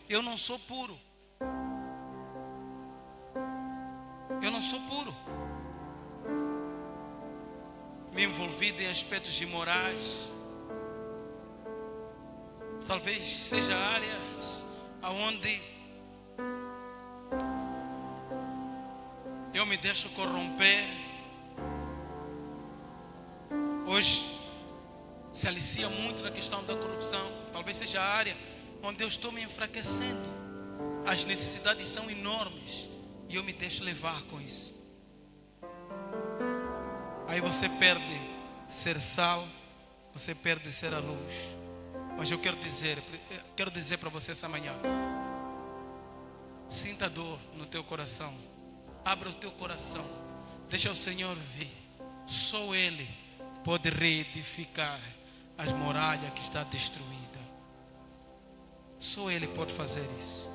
C: eu não sou puro. Eu não sou puro. Me envolvido em aspectos imorais. Talvez seja áreas aonde eu me deixo corromper. Hoje se alicia muito na questão da corrupção. Talvez seja a área onde eu estou me enfraquecendo. As necessidades são enormes e eu me deixo levar com isso. Aí você perde ser sal, você perde ser a luz. Mas eu quero dizer para você essa manhã: sinta dor no teu coração, abra o teu coração, deixa o Senhor vir. Só Ele pode reedificar as muralhas que está destruída. Só Ele pode fazer isso.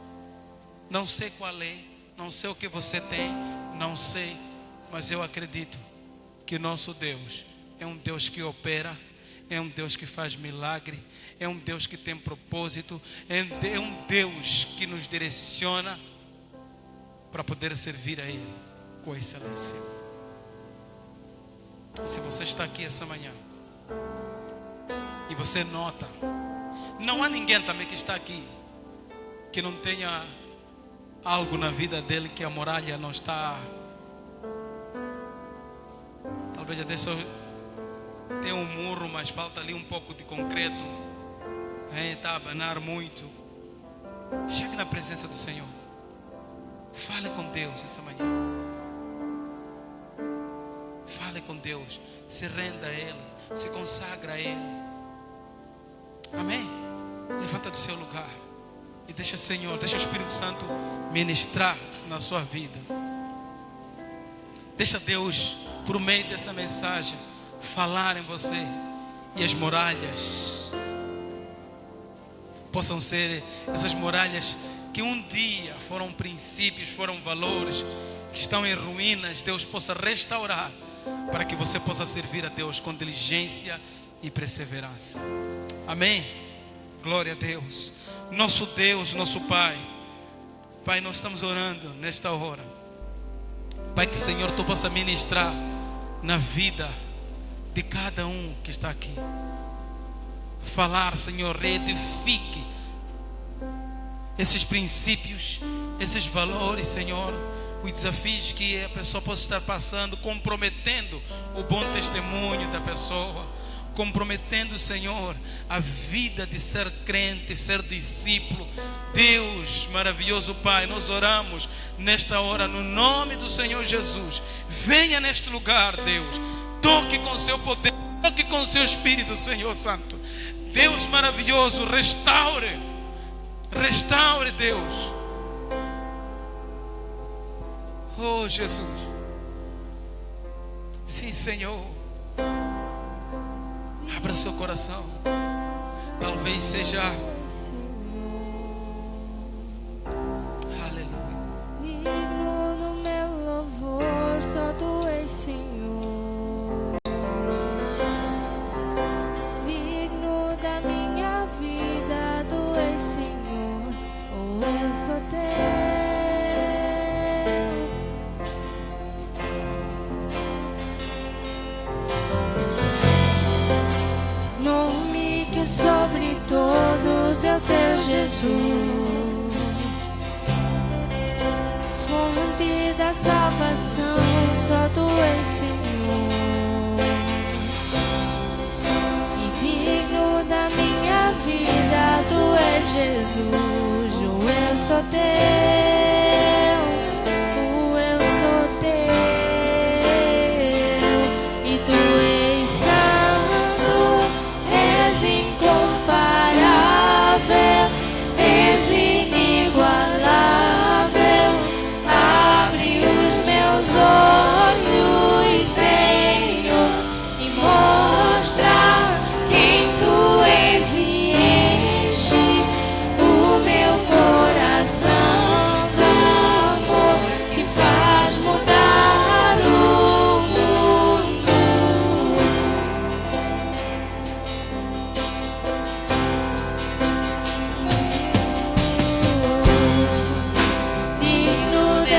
C: Não sei qual é, não sei o que você tem, não sei, mas eu acredito que nosso Deus é um Deus que opera, é um Deus que faz milagre, é um Deus que tem propósito, é um Deus que nos direciona para poder servir a Ele com excelência. Se você está aqui essa manhã e você nota, não há ninguém também que está aqui que não tenha algo na vida dele que a muralha não está. Talvez até só tem um muro, mas falta ali um pouco de concreto. Está a abanar muito. Chegue na presença do Senhor. Fale com Deus essa manhã. Fale com Deus. Se renda a Ele. Se consagra a Ele. Amém? Levanta do seu lugar e deixa o Senhor, deixa o Espírito Santo ministrar na sua vida. Deixa Deus, por meio dessa mensagem, falar em você. E as muralhas possam ser essas muralhas que um dia foram princípios, foram valores que estão em ruínas. Deus possa restaurar para que você possa servir a Deus com diligência e perseverança. Amém? Glória a Deus. Nosso Deus, nosso Pai. Pai, nós estamos orando nesta hora. Pai, que Senhor, Tu possa ministrar na vida de cada um que está aqui. Falar, Senhor, reedifique esses princípios, esses valores, Senhor. Os desafios que a pessoa possa estar passando, comprometendo o bom testemunho da pessoa, comprometendo, Senhor, a vida de ser crente, ser discípulo. Deus maravilhoso Pai, nós oramos nesta hora no nome do Senhor Jesus. Venha neste lugar, Deus, toque com seu poder, toque com seu Espírito, Senhor Santo. Deus maravilhoso, restaure, Deus. Oh Jesus, sim, Senhor. Abra seu coração. Talvez seja, aleluia.
B: Digno no meu louvor, só Tu és Senhor. Digno da minha vida, Tu és Senhor. Ou eu sou Teu. Nome que sobre todos é o Teu Jesus, fonte da salvação, só Tu és Senhor. E digno da minha vida, Tu és Jesus. O eu sou Teu, o eu sou Teu, e Tu és santo, és incomparável, és inigualável. Abre os meus olhos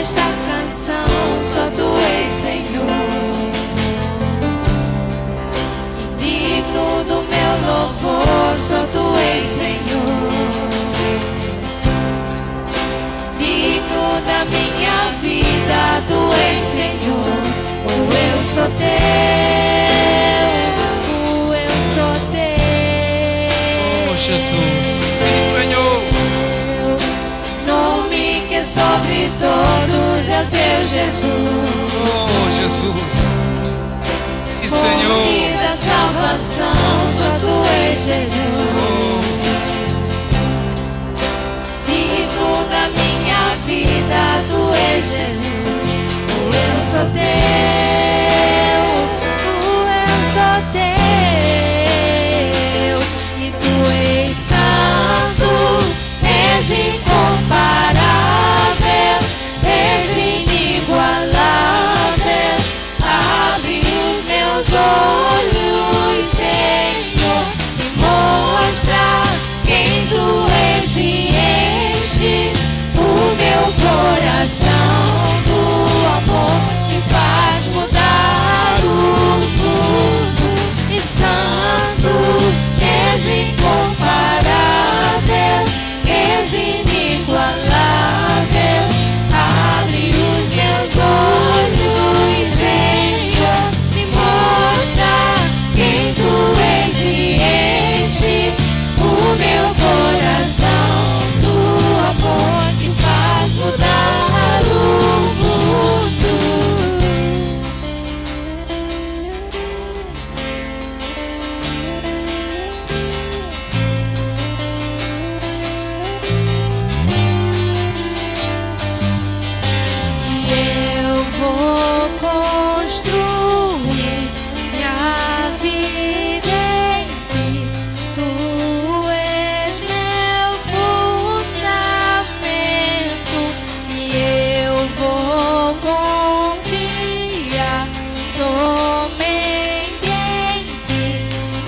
B: desta canção, só tu és Senhor. Digno do meu louvor, só tu és Senhor. Digno da minha vida, tu és Senhor. Eu sou teu, eu sou teu.
C: Oh Jesus, sim Senhor.
B: Nome que sobre todos é o teu Jesus.
C: Oh Jesus, sim Senhor.
B: Fonte da salvação, só tu és Jesus. Digno da minha vida, tu és Jesus. Eu sou teu, eu sou teu, e tu és santo, és incomparável, és inigualável. Abre os meus olhos, Senhor, e mostra quem tu és, e enche o meu coração do amor que faz mudar o mundo. E santo, és incomparável, és inigualável. Abre os meus olhos, Senhor, e mostra quem tu és, e enche o meu coração do amor que faz mudar o mundo. E eu vou construir minha vida em ti. Tu és meu fundamento, e eu vou confiar somente em ti.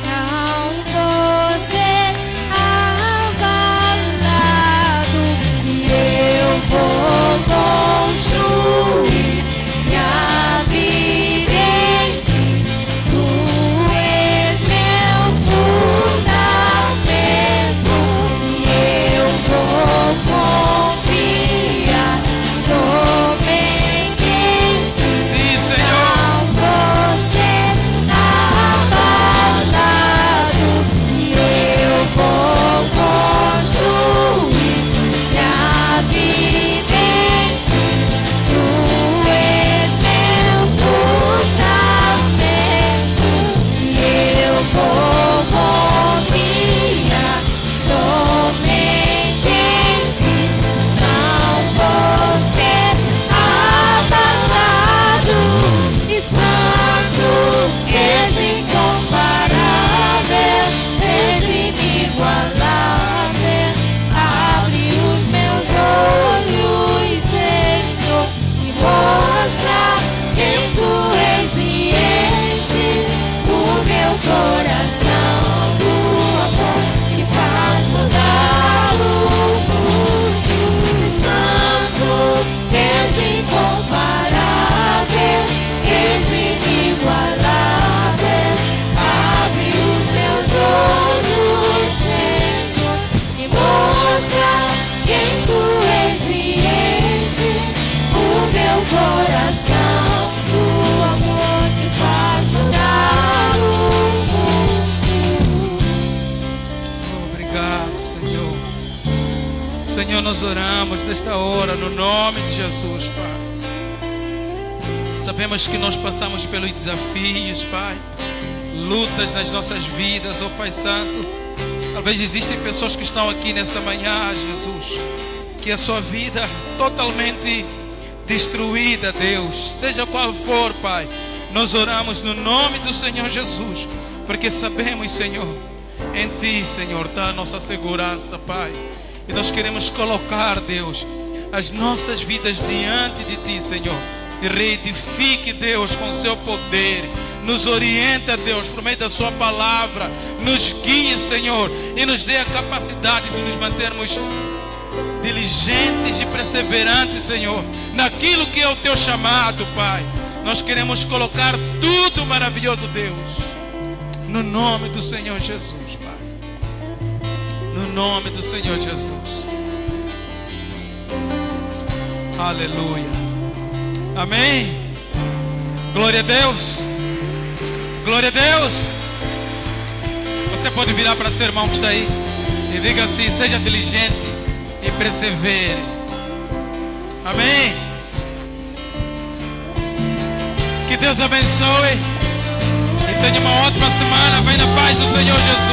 B: Não vou ser abalado, e eu vou construir minha vida em ti. Tu és meu fundamento, e eu vou confiar somente em ti.
C: Sim Senhor.
B: Não vou ser abalado, e eu vou construir minha vida em ti. Tu és meu fundamento, e eu vou confiar somente em ti. Não vou ser abalado, e santo, és incomparável, és inigualável. Abre os meus olhos, Senhor, e mostra quem tu és, e enche o meu coração do amor que faz mudar o mundo. Santo, és incomparável, és inigualável. Abre os meus olhos, Senhor, e mostra quem tu és, e enche o meu coração do amor que faz mudar o mundo.
C: Obrigado, Senhor. Senhor, nós oramos nesta hora no nome de Jesus, Pai. Sabemos que nós passamos pelos desafios, Pai, lutas nas nossas vidas, ó Pai Santo. Talvez existem pessoas que estão aqui nessa manhã, Jesus, que a sua vida totalmente destruída, Deus, seja qual for, Pai. Nós oramos no nome do Senhor Jesus, porque sabemos, Senhor, em Ti, Senhor, está a nossa segurança, Pai. E nós queremos colocar, Deus, as nossas vidas diante de Ti, Senhor. E reedifique, Deus, com o Seu poder. Nos orienta, Deus, por meio da Sua palavra. Nos guie, Senhor, e nos dê a capacidade de nos mantermos diligentes e perseverantes, Senhor, naquilo que é o teu chamado, Pai. Nós queremos colocar tudo, maravilhoso Deus, no nome do Senhor Jesus, Pai. No nome do Senhor Jesus. Aleluia. Amém. Glória a Deus. Glória a Deus. Você pode virar para seu irmão que está aí e diga assim: seja diligente e persevere. Amém. Que Deus abençoe e tenha uma ótima semana. Vem na paz do Senhor Jesus.